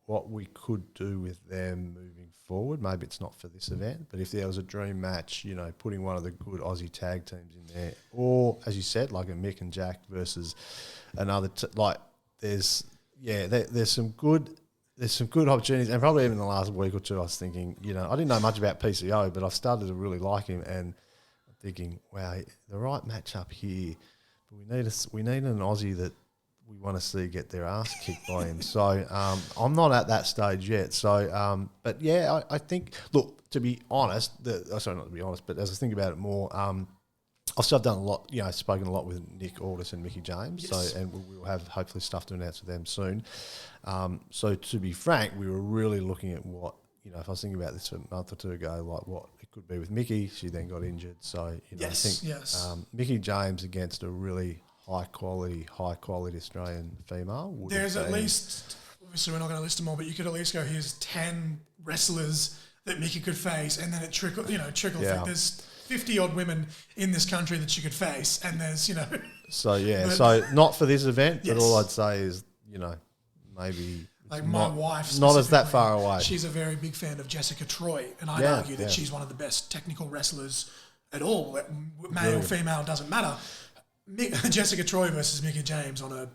what we could do with them moving forward. Maybe it's not for this event, but if there was a dream match, you know, putting one of the good Aussie tag teams in there, or as you said, like a Mick and Jack versus another, there's some good opportunities, and probably even in the last week or two, I was thinking, you know, I didn't know much about PCO, but I've started to really like him, and I'm thinking, wow, the right matchup here, but we need an Aussie that we want to see get their ass kicked by him. So I'm not at that stage yet. So, but yeah, I think, look, to be honest, sorry, not to be honest, but as I think about it more, I've done a lot, you know, spoken a lot with Nick Aldis and Mickey James. Yes. So, and we'll have hopefully stuff to announce with them soon. So to be frank, we were really looking at what, you know, if I was thinking about this a month or two ago, like what it could be with Mickey. She then got injured. So, you know, I think Mickey James against a really high quality Australian female. There's at least, obviously we're not going to list them all, but you could at least go, here's 10 wrestlers that Mickey could face, and then it trickle through. There's 50 odd women in this country that she could face, and there's, you know. So yeah, so not for this event, but all I'd say is, you know, maybe like my wife, not as that far away. She's a very big fan of Jessica Troy, and I'd argue that she's one of the best technical wrestlers at all. Male, female, doesn't matter. Jessica Troy versus Mickey James on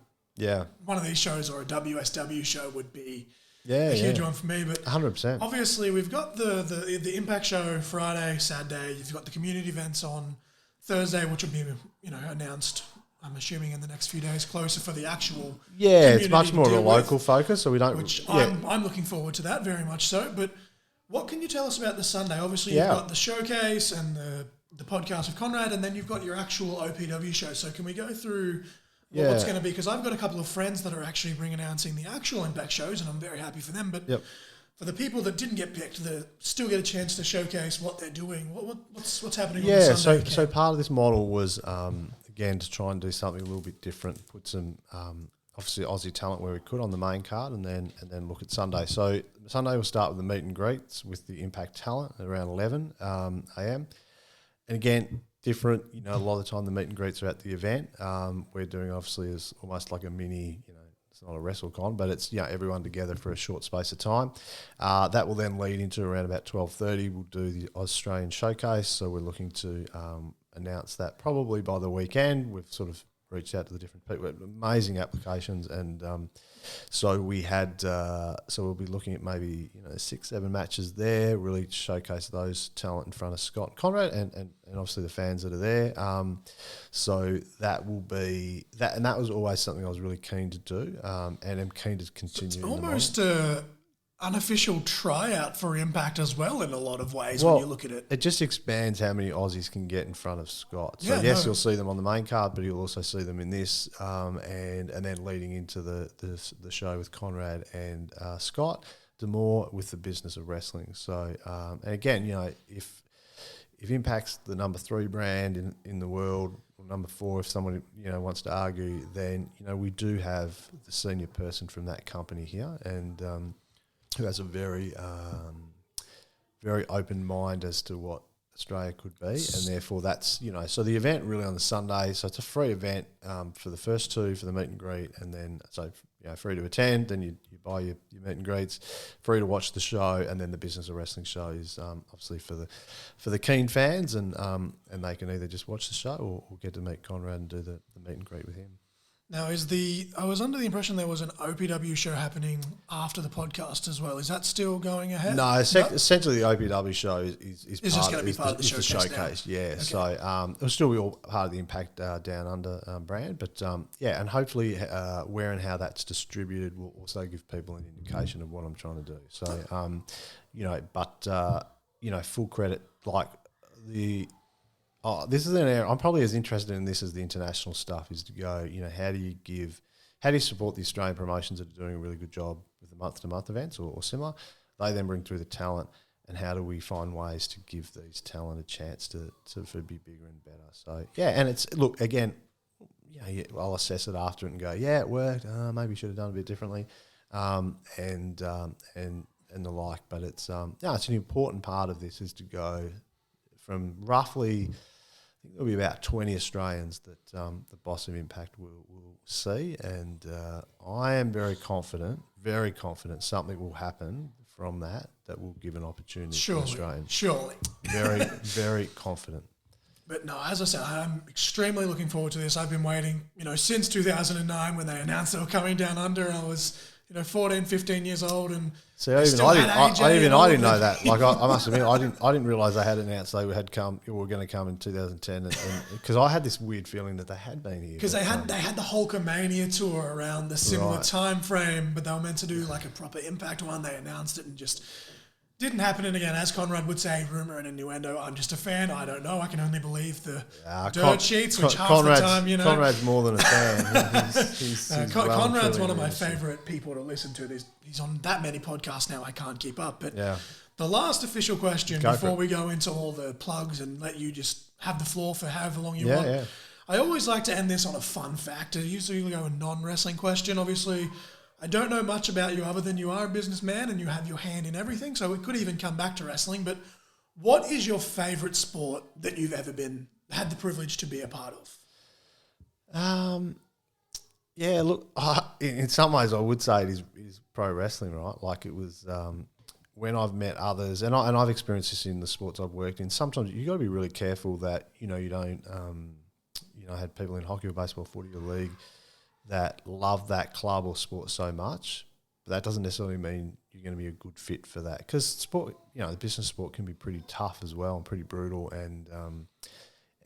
one of these shows, or a WSW show, would be a huge one for me. But 100%. Obviously, we've got the Impact show Friday, Saturday. You've got the community events on Thursday, which will be, you know, announced, I'm assuming, in the next few days, closer for the actual. Yeah, it's much more of a local focus, so we don't. Which I'm looking forward to that very much so. But what can you tell us about the Sunday? Obviously, you've got the showcase and the podcast with Conrad, and then you've got your actual OPW show. So can we go through what's going to be? Because I've got a couple of friends that are actually announcing the actual Impact shows, and I'm very happy for them. But for the people that didn't get picked, that still get a chance to showcase what they're doing, what's happening on the Sunday? So part of this model was, again, to try and do something a little bit different, put some obviously Aussie talent where we could on the main card, and then look at Sunday. So Sunday we'll start with the meet and greets with the Impact talent at around 11 a.m. And again, different, you know, a lot of the time the meet and greets are at the event. We're doing obviously as almost like a mini, you know, it's not a WrestleCon, but it's, you know, everyone together for a short space of time. That will then lead into around about 12:30. We'll do the Australian Showcase. So we're looking to announce that probably by the weekend. We've sort of reached out to the different people, amazing applications, and so we had so we'll be looking at maybe, you know, 6-7 matches there, really showcase those talent in front of Scott Conrad and obviously the fans that are there. So that will be that, and that was always something I was really keen to do, and I'm keen to continue. So it's almost a unofficial tryout for Impact as well in a lot of ways when you look at it. It just expands how many Aussies can get in front of Scott. So you'll see them on the main card, but you'll also see them in this, and then leading into the show with Conrad and Scott, D'Amore with the business of wrestling. So and again, you know, if Impact's the number 3 brand in the world, or number 4, if someone, you know, wants to argue, then, you know, we do have the senior person from that company here, and who has a very open mind as to what Australia could be, and therefore that's, you know, so the event really on the Sunday, so it's a free event for the first 2 for the meet and greet, and then so, you know, free to attend, then you buy your meet and greets, free to watch the show, and then the business of wrestling show is obviously for the keen fans, and they can either just watch the show or get to meet Conrad and do the meet and greet with him. Now, I was under the impression there was an OPW show happening after the podcast as well. Is that still going ahead? No, essentially the OPW show is just going to be part of the showcase. Yeah, okay. So it'll still be all part of the Impact Down Under brand, but and hopefully where and how that's distributed will also give people an indication of what I'm trying to do. So, you know, but you know, full credit, like this is an area I'm probably as interested in this as the international stuff, is to go, you know, how do you support the Australian promotions that are doing a really good job with the month-to-month events or similar? They then bring through the talent, and how do we find ways to give these talent a chance to be bigger and better? So, yeah, and it's, look, again, you know, I'll assess it after it and go, yeah, it worked, maybe we should have done it a bit differently, and the like. But it's it's an important part of this, is to go from roughly, I think there'll be about 20 Australians that the Boss of Impact will see, and I am very confident something will happen from that will give an opportunity Surely, to Australians. surely. Very, very confident. But no, as I said, I'm extremely looking forward to this. I've been waiting, since 2009 when they announced they were coming down under. I was, 14, 15 years old, and see, I didn't know that. Like I must admit, I didn't realise they had announced they were going to come in 2010, and because I had this weird feeling that they had been here. Because they had the Hulkamania tour around the similar time frame, but they were meant to do like a proper Impact one. They announced it and just didn't happen. And again, as Conrad would say, rumour and innuendo. I'm just a fan. I don't know. I can only believe the dirt sheets, which half the time, Conrad's more than a fan. he's Conrad's one of my favourite people to listen to. He's on that many podcasts now, I can't keep up. But the last official question before we go into all the plugs and let you just have the floor for however long you want. Yeah. I always like to end this on a fun fact. I usually go a non-wrestling question. Obviously, I don't know much about you other than you are a businessman and you have your hand in everything, so it could even come back to wrestling. But what is your favourite sport that you've ever had the privilege to be a part of? Yeah, look, in some ways I would say it is pro wrestling, right? Like it was when I've met others, and I've experienced this in the sports I've worked in. Sometimes you got to be really careful that you don't had people in hockey or baseball, footy or league that love that club or sport so much, but that doesn't necessarily mean you're going to be a good fit for that. Because sport, the business sport can be pretty tough as well and pretty brutal, and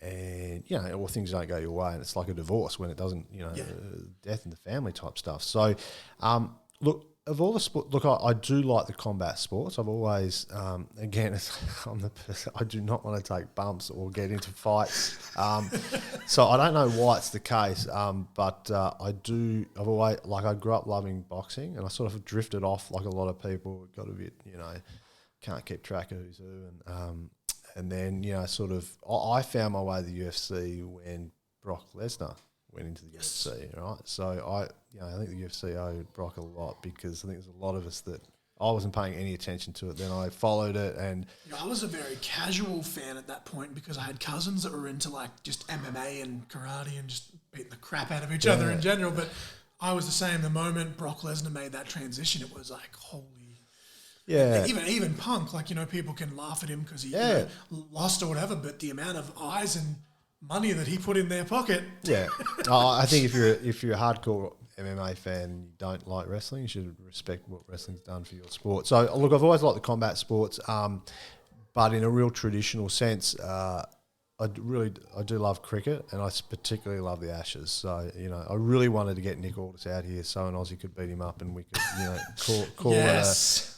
or things don't go your way, and it's like a divorce when it doesn't, death in the family type stuff. So, look, of all the sport, I do like the combat sports. I've always, again, I'm the person, I do not want to take bumps or get into fights. So I don't know why it's the case, but I've always, I grew up loving boxing, and I sort of drifted off like a lot of people, got a bit, can't keep track of who's who. And then, I found my way to the UFC when Brock Lesnar went into the UFC, right? So I think the UFC owed Brock a lot, because I think there's a lot of us that I wasn't paying any attention to it. Then I followed it, and I was a very casual fan at that point because I had cousins that were into just MMA and karate and just beating the crap out of each other in general. But I was the same. The moment Brock Lesnar made that transition, it was like, holy. Yeah. Even Punk, people can laugh at him because he lost or whatever, but the amount of eyes and money that he put in their pocket. Yeah. I think if you're a hardcore MMA fan and you don't like wrestling, you should respect what wrestling's done for your sport. So, look, I've always liked the combat sports, but in a real traditional sense, I do love cricket, and I particularly love the Ashes. So, I really wanted to get Nick Aldis out here so an Aussie could beat him up and we could,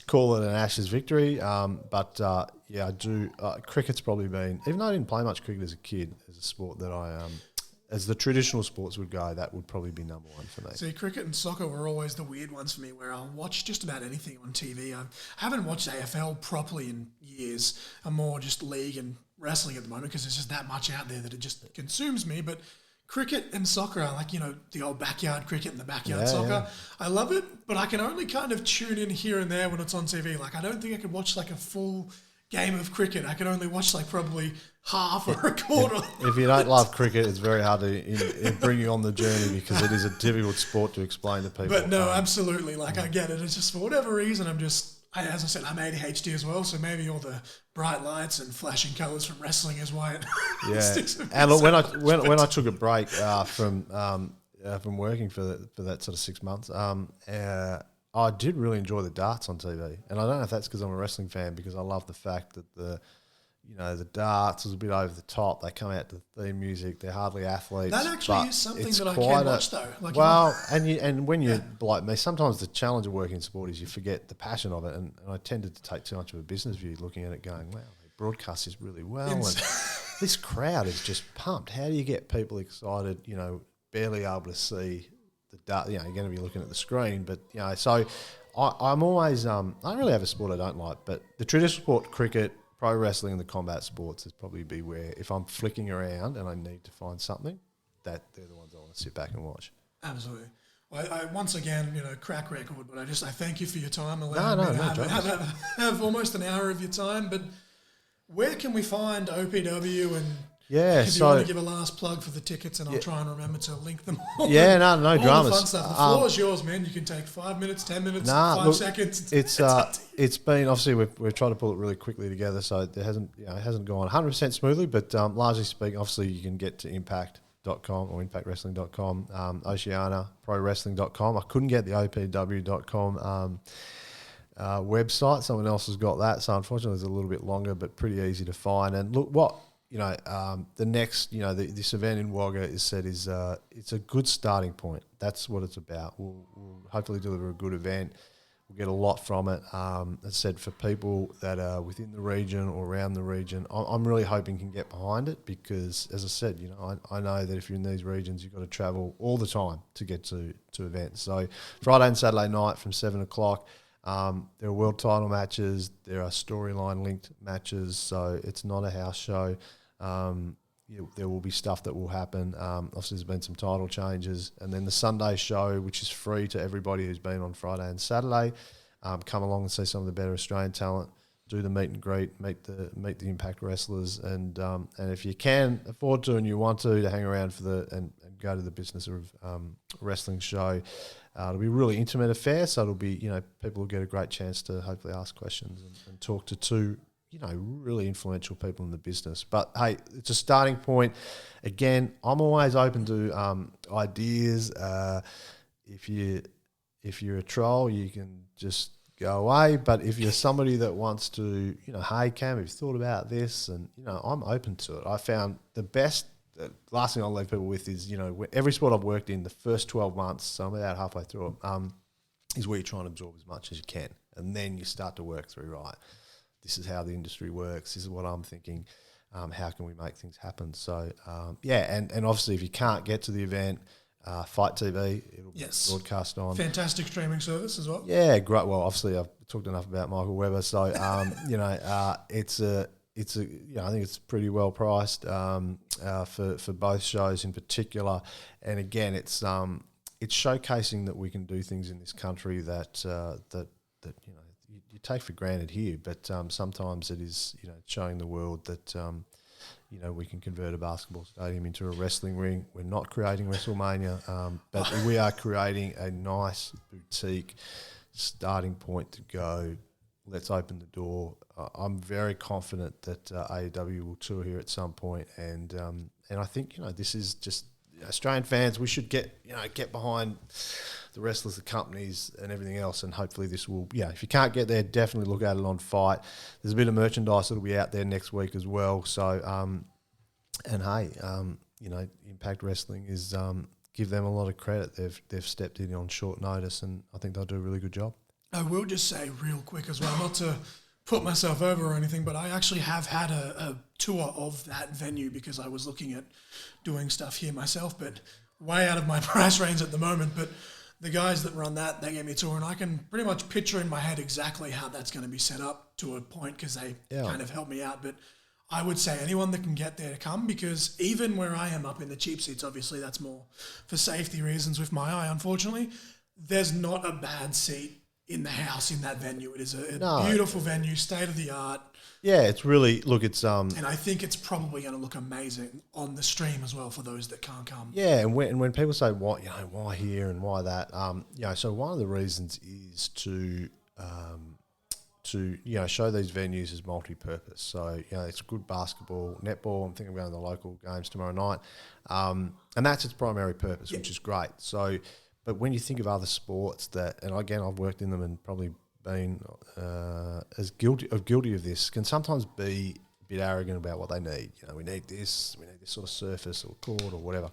call it an Ashes victory. But I do. Cricket's probably been, even though I didn't play much cricket as a kid, as a sport that I, as the traditional sports would go, that would probably be number one for me. See, cricket and soccer were always the weird ones for me, where I'll watch just about anything on TV. I haven't watched AFL properly in years. I'm more just league and wrestling at the moment because there's just that much out there that it just consumes me. But cricket and soccer, I like, the old backyard cricket and the backyard soccer. Yeah. I love it, but I can only kind of tune in here and there when it's on TV. Like, I don't think I could watch a full game of cricket. I can only watch probably half or a quarter. If you don't love cricket, it's very hard to bring you on the journey because it is a difficult sport to explain to people. But no, absolutely. I get it. It's just for whatever reason, as I said, I'm ADHD as well, so maybe all the bright lights and flashing colours from wrestling is why it sticks with me. And look, when I took a break from working for that sort of 6 months, I did really enjoy the darts on TV, and I don't know if that's because I'm a wrestling fan, because I love the fact that the darts was a bit over the top. They come out to theme music. They're hardly athletes. That actually is something that I can watch, though. And when you're like me, sometimes the challenge of working in sport is you forget the passion of it, and I tended to take too much of a business view, looking at it going, wow, they broadcast this really well, and this crowd is just pumped. How do you get people excited, barely able to see the dart? You're going to be looking at the screen, but, so I'm always, I don't really have a sport I don't like, but the traditional sport, cricket, pro wrestling and the combat sports is probably be where, if I'm flicking around and I need to find something, that they're the ones I want to sit back and watch. Absolutely. Well, I once again, crack record, but I thank you for your time. No, have almost an hour of your time. But where can we find OPW and Yeah, If you want to give a last plug for the tickets, and I'll try and remember to link them all. Yeah, no all dramas. The fun stuff. The floor is yours, man. You can take 5 minutes, 10 minutes, 5 seconds. It's been obviously we're trying to pull it really quickly together, so it hasn't gone 100% smoothly, but largely speaking, obviously you can get to impact.com or impactwrestling.com, Oceania prowrestling.com. I couldn't get the OPW.com website. Someone else has got that, so unfortunately it's a little bit longer, but pretty easy to find. And look, what the next, this event in Wagga it's a good starting point. That's what it's about. We'll hopefully deliver a good event. We'll get a lot from it. As I said, for people that are within the region or around the region, I'm really hoping can get behind it because, as I said, I know that if you're in these regions, you've got to travel all the time to get to events. So Friday and Saturday night from 7 o'clock, there are world title matches. There are storyline linked matches. So it's not a house show. There will be stuff that will happen. Obviously, there's been some title changes. And then the Sunday show, which is free to everybody who's been on Friday and Saturday. Come along and see some of the better Australian talent, do the meet and greet, meet the Impact wrestlers. And if you can afford to and you want to hang around for and go to the Business of Wrestling show, it'll be a really intimate affair. So it'll be, people will get a great chance to hopefully ask questions and talk to two really influential people in the business. But hey, it's a starting point. Again, I'm always open to ideas. If you're a troll, you can just go away. But if you're somebody that wants to, hey Cam, have you thought about this? And I'm open to it. I found the last thing I'll leave people with is, every sport I've worked in, the first 12 months, so I'm about halfway through it, is where you're trying to absorb as much as you can, and then you start to work through right. This is how the industry works. This is what I'm thinking. How can we make things happen? So, and obviously if you can't get to the event, Fight TV, it'll be broadcast on. Fantastic streaming service as well. Yeah, great. Well, obviously I've talked enough about Michael Webber, so, it's I think it's pretty well priced for both shows in particular. And again, it's showcasing that we can do things in this country that you take for granted here, but sometimes it is showing the world that we can convert a basketball stadium into a wrestling ring. We're not creating WrestleMania, but we are creating a nice boutique starting point to go. Let's open the door. I'm very confident that AEW will tour here at some point, and I think this is just Australian fans. We should get behind the wrestlers, the companies, and everything else, and hopefully this will. If you can't get there, definitely look at it on Fight. There's a bit of merchandise that'll be out there next week as well. So, Impact Wrestling is give them a lot of credit. They've stepped in on short notice, and I think they'll do a really good job. I will just say real quick as well, not to put myself over or anything, but I actually have had a tour of that venue because I was looking at doing stuff here myself, but way out of my price range at the moment. But the guys that run that, they gave me a tour, and I can pretty much picture in my head exactly how that's going to be set up to a point because they kind of helped me out. But I would say anyone that can get there to come, because even where I am up in the cheap seats, obviously that's more for safety reasons with my eye, unfortunately, there's not a bad seat in the house in that venue. It is a beautiful venue, state of the art. Yeah, it's really it's and I think it's probably going to look amazing on the stream as well for those that can't come. Yeah, and when people say why here and why that, so one of the reasons is to show these venues as multi-purpose. So it's good basketball, netball. I'm thinking of going to the local games tomorrow night, and that's its primary purpose, which is great. So. But when you think of other sports and again, I've worked in them and probably been as guilty of this, can sometimes be a bit arrogant about what they need. We need this sort of surface or court or whatever.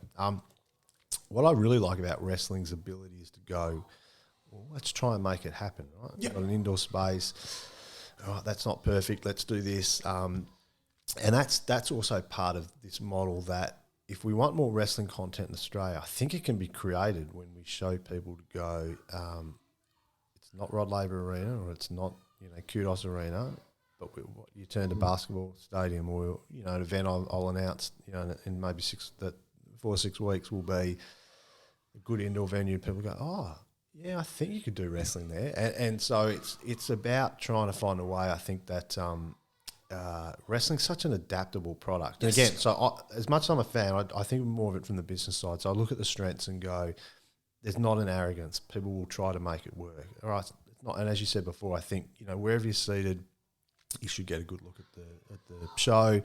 What I really like about wrestling's ability is to go, well, let's try and make it happen, right? Yep. We've got an indoor space. All right, that's not perfect. Let's do this. And that's also part of this model that, if we want more wrestling content in Australia, I think it can be created when we show people to go, it's not Rod Laver Arena or it's not Kudos Arena, but you turn to basketball stadium or an event I'll announce in maybe 4 or 6 weeks will be a good indoor venue. People go, oh yeah, I think you could do wrestling there, and so it's about trying to find a way. I think that wrestling's such an adaptable product. And again, as much as I'm a fan, I think more of it from the business side. So I look at the strengths and go, there's not an arrogance. People will try to make it work. All right, it's not, and as you said before, I think wherever you're seated, you should get a good look at the show.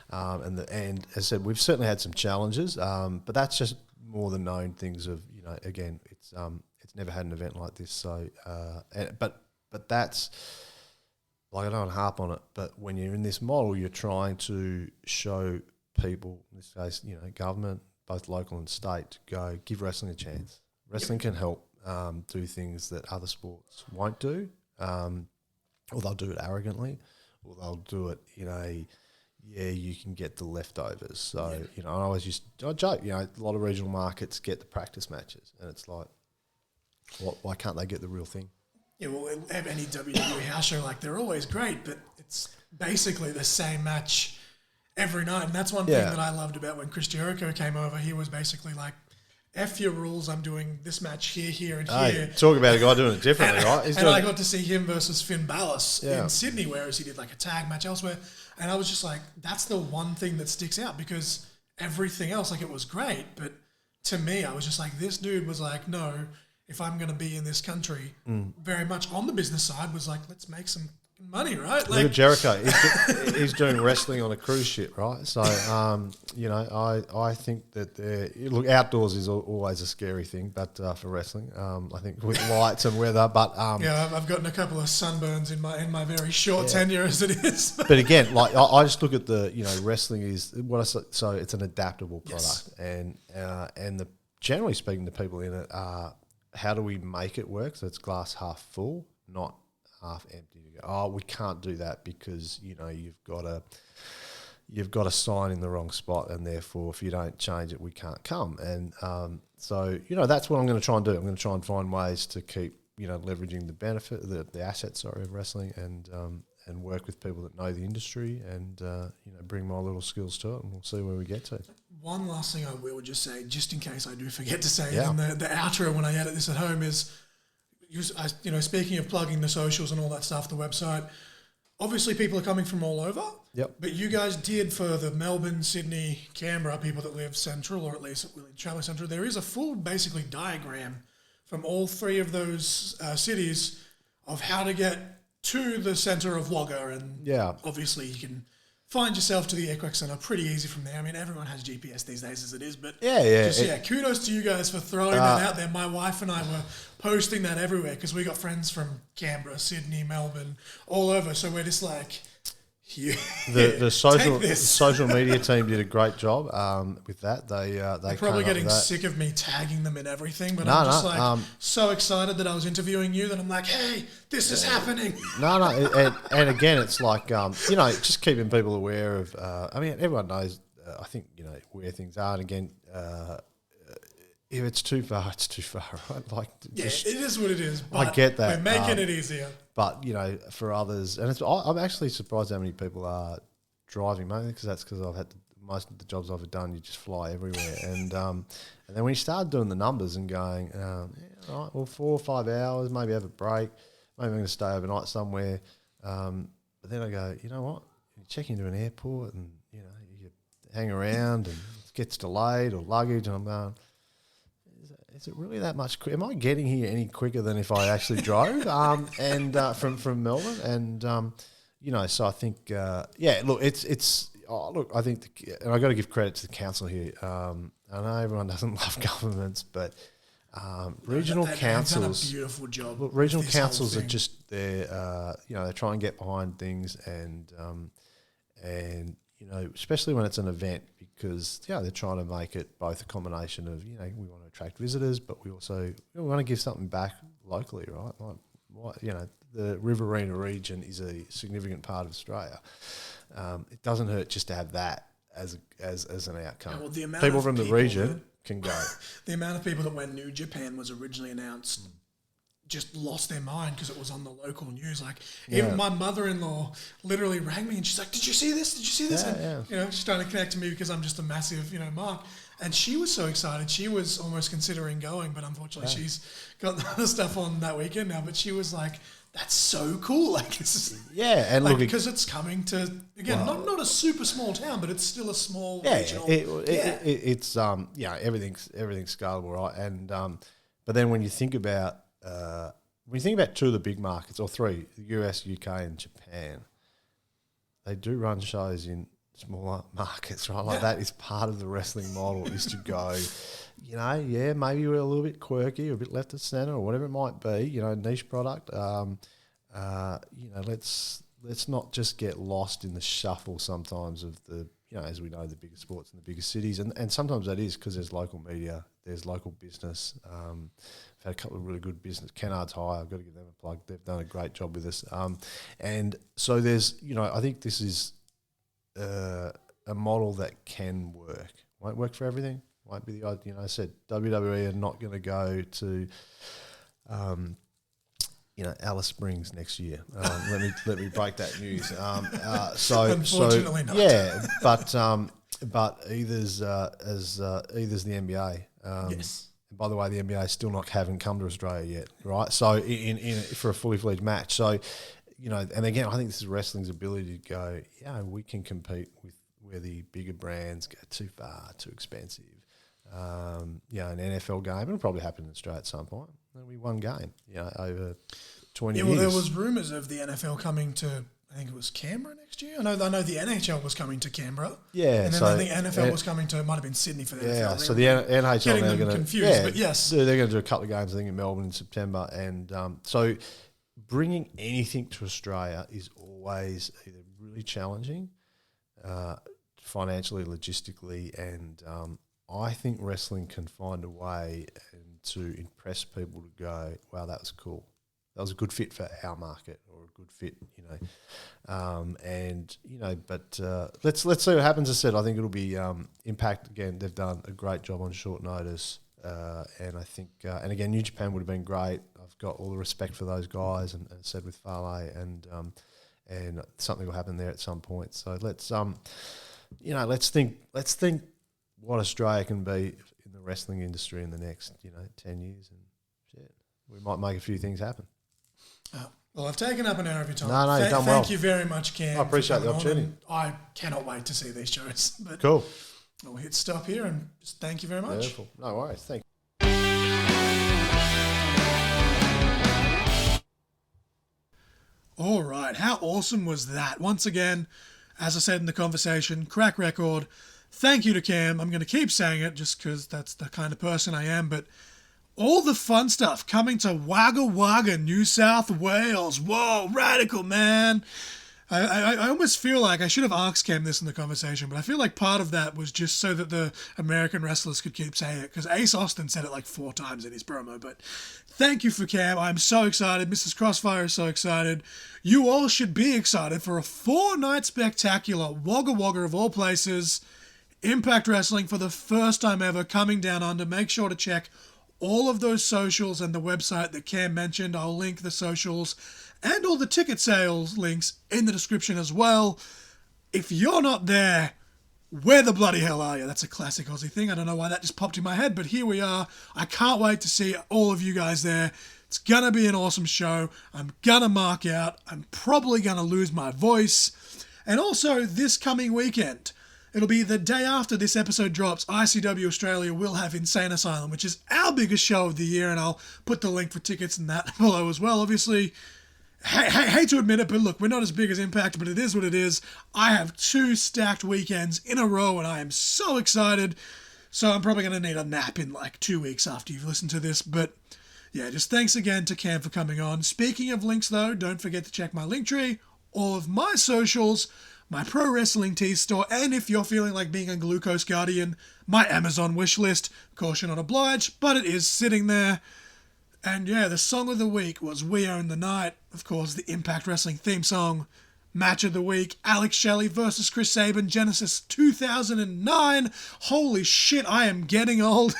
And as I said, we've certainly had some challenges, but that's just more the known things of again, it's never had an event like this. So, but that's. Like, I don't want to harp on it, but when you're in this model, you're trying to show people, in this case, government, both local and state, to go give wrestling a chance. Wrestling can help do things that other sports won't do, or they'll do it arrogantly, or they'll do it in a, you can get the leftovers. So, I joke, a lot of regional markets get the practice matches, and it's like, why can't they get the real thing? Yeah, well, any WWE house show, like, they're always great, but it's basically the same match every night. And that's one thing that I loved about when Chris Jericho came over. He was basically like, F your rules, I'm doing this match here, and here. Talk about a guy doing it differently, right? I got to see him versus Finn Balor in Sydney, whereas he did like a tag match elsewhere. And I was just like, that's the one thing that sticks out, because everything else, like, it was great. But to me, I was just like, this dude was like, no, if I'm going to be in this country, very much on the business side, was like, let's make some money, right? Like, look at Jericho. He's doing wrestling on a cruise ship, right? So, I think that outdoors is always a scary thing, but for wrestling, I think with lights and weather, but I've gotten a couple of sunburns in my very short tenure as it is. But again, like, I just look at wrestling is so it's an adaptable product, and generally speaking, the people in it are, how do we make it work so it's glass half full, not half empty? You go, we can't do that because you've got a sign in the wrong spot, and therefore if you don't change it, we can't come. And so that's what I'm going to try and do. I'm going to try and find ways to keep leveraging the benefit, the assets, of wrestling, and work with people that know the industry, and bring my little skills to it, and we'll see where we get to. One last thing I will just say, just in case I do forget to say it in the outro when I edit this at home, is, speaking of plugging the socials and all that stuff, the website, obviously people are coming from all over. Yep. But you guys did, for the Melbourne, Sydney, Canberra people that live central, or at least travel central, there is a full basically diagram from all three of those cities of how to get to the centre of Wagga, and obviously you can find yourself to the Equex Centre pretty easy from there. I mean, everyone has GPS these days as it is, but kudos to you guys for throwing that out there. My wife and I were posting that everywhere because we got friends from Canberra, Sydney, Melbourne, all over. So we're just like, the social media team did a great job with that. They're probably getting sick of me tagging them in everything, but I'm just so excited that I was interviewing you that I'm like, hey, this is happening. And again, it's like just keeping people aware of. I mean, everyone knows. I think where things are, and again. If it's too far, it's too far, right? Like, it is what it is. But I get that. We're making it easier. But for others, and I'm actually surprised how many people are driving, mainly because I've had most of the jobs I've done. You just fly everywhere, and then when you start doing the numbers and going, all right, well, 4 or 5 hours, maybe have a break, maybe I'm going to stay overnight somewhere. But then I go, you know what? You check into an airport, and you hang around, and it gets delayed or luggage, and I'm going, is it really that much? Am I getting here any quicker than if I actually drove? From Melbourne, and so I think, look, I think, and I got to give credit to the council here. I know everyone doesn't love governments, but regional councils done a beautiful job. Look, regional councils are just there. They try and get behind things, and especially when it's an event, because they're trying to make it both a combination of we want to attract visitors, but we also want to give something back locally, right? Like, the Riverina region is a significant part of Australia. It doesn't hurt just to have that as an outcome. Well, the amount people of from the region can go. The amount of people that when New Japan was originally announced just lost their mind because it was on the local news. Like, even my mother-in-law literally rang me and she's like, did you see this? Did you see this? She's trying to connect to me because I'm just a massive, mark. And she was so excited. She was almost considering going, but unfortunately she's got the other stuff on that weekend now. But she was like, that's so cool. Like, this is, Yeah, and like, look, because it's coming to, again, not a super small town, but it's still a small regional. It's everything's scalable, right? And but then when you think about two of the big markets, or three, the US, UK, and Japan, they do run shows in smaller markets, right? Like that is part of the wrestling model, is to go, maybe we're a little bit quirky or a bit left of centre or whatever it might be, niche product. Let's not just get lost in the shuffle sometimes of the, as we know, the bigger sports in the bigger cities. And sometimes that is because there's local media, there's local business. I've had a couple of really good business. Kennard's Hire, I've got to give them a plug. They've done a great job with us. And so there's, I think this is a model that can work. Won't work for everything. Won't be the, I said WWE are not going to go to, Alice Springs next year. Let me break that news. Unfortunately not. Yeah, but either's the NBA. Yes. And by the way, the NBA still haven't come to Australia yet, right? So in for a fully fledged match. So and again, I think this is wrestling's ability to go. We can compete with where the bigger brands go too far, too expensive. An NFL game, it'll probably happen in Australia at some point. There'll be one game, over 20 years. Yeah, well, there was rumours of the NFL coming to, I think it was Canberra next year. I know the NHL was coming to Canberra. Yeah. And then I think NFL was coming to, it might have been Sydney for the NFL. Yeah, so the NHL getting are them confused, but yes. They're going to do a couple of games, I think, in Melbourne in September. And so bringing anything to Australia is always either really challenging, financially, logistically, and I think wrestling can find a way to impress people to go, wow, that was cool. That was a good fit for our market, or a good fit, But let's see what happens. As I said, I think it'll be Impact again. They've done a great job on short notice, and I think, and again, New Japan would have been great. I've got all the respect for those guys, and said with Vale, and something will happen there at some point. So let's think what Australia can be in the wrestling industry in the next 10 years, and shit, we might make a few things happen. Well, I've taken up an hour of your time. No, you've done well. Thank you very much, Cam. I appreciate the opportunity. I cannot wait to see these shows. But cool. We'll hit stop here and just thank you very much. Beautiful. No worries. Thank you. All right. How awesome was that? Once again, as I said in the conversation, crack record. Thank you to Cam. I'm going to keep saying it just because that's the kind of person I am, but all the fun stuff coming to Wagga Wagga, New South Wales. Whoa, radical, man. I almost feel like I should have asked Cam this in the conversation, but I feel like part of that was just so that the American wrestlers could keep saying it, because Ace Austin said it like 4 times in his promo. But thank you for Cam. I'm so excited. Mrs. Crossfire is so excited. You all should be excited for a 4-night spectacular Wagga Wagga of all places. Impact Wrestling for the first time ever coming down under. Make sure to check all of those socials and the website that Cam mentioned. I'll link the socials and all the ticket sales links in the description as well. If you're not there, where the bloody hell are you? That's a classic Aussie thing. I don't know why that just popped in my head, but here we are. I can't wait to see all of you guys there. It's going to be an awesome show. I'm going to mark out. I'm probably going to lose my voice. And also, this coming weekend, it'll be the day after this episode drops, ICW Australia will have Insane Asylum, which is our biggest show of the year, and I'll put the link for tickets and that below as well. Obviously, hate to admit it, but look, we're not as big as Impact, but it is what it is. I have 2 stacked weekends in a row, and I am so excited. So I'm probably going to need a nap in like 2 weeks after you've listened to this, but yeah, just thanks again to Cam for coming on. Speaking of links, though, don't forget to check my Linktree, all of my socials, my Pro Wrestling Tees store, and if you're feeling like being a Glucose Guardian, my Amazon wish list. Caution not obliged, but it is sitting there. And yeah, the song of the week was We Own the Night. Of course, the Impact Wrestling theme song. Match of the week, Alex Shelley versus Chris Sabin, Genesis 2009. Holy shit, I am getting old.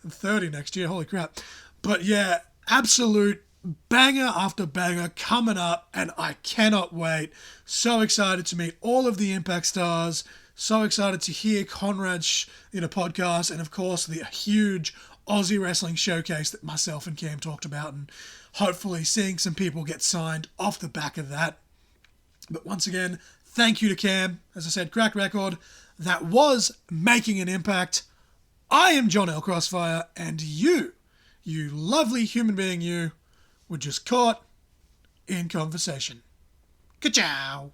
I'm 30 next year, holy crap. But yeah, absolute banger after banger coming up, and I cannot wait. So excited to meet all of the Impact stars. So excited to hear Conrad's podcast, and of course the huge, Aussie wrestling showcase that myself and Cam talked about, and hopefully seeing some people get signed off the back of that. But once again, thank you to Cam. As I said, crack record. That was making an impact. I am John L. Crossfire, and you lovely human being, you were just caught in conversation. Ka-chow!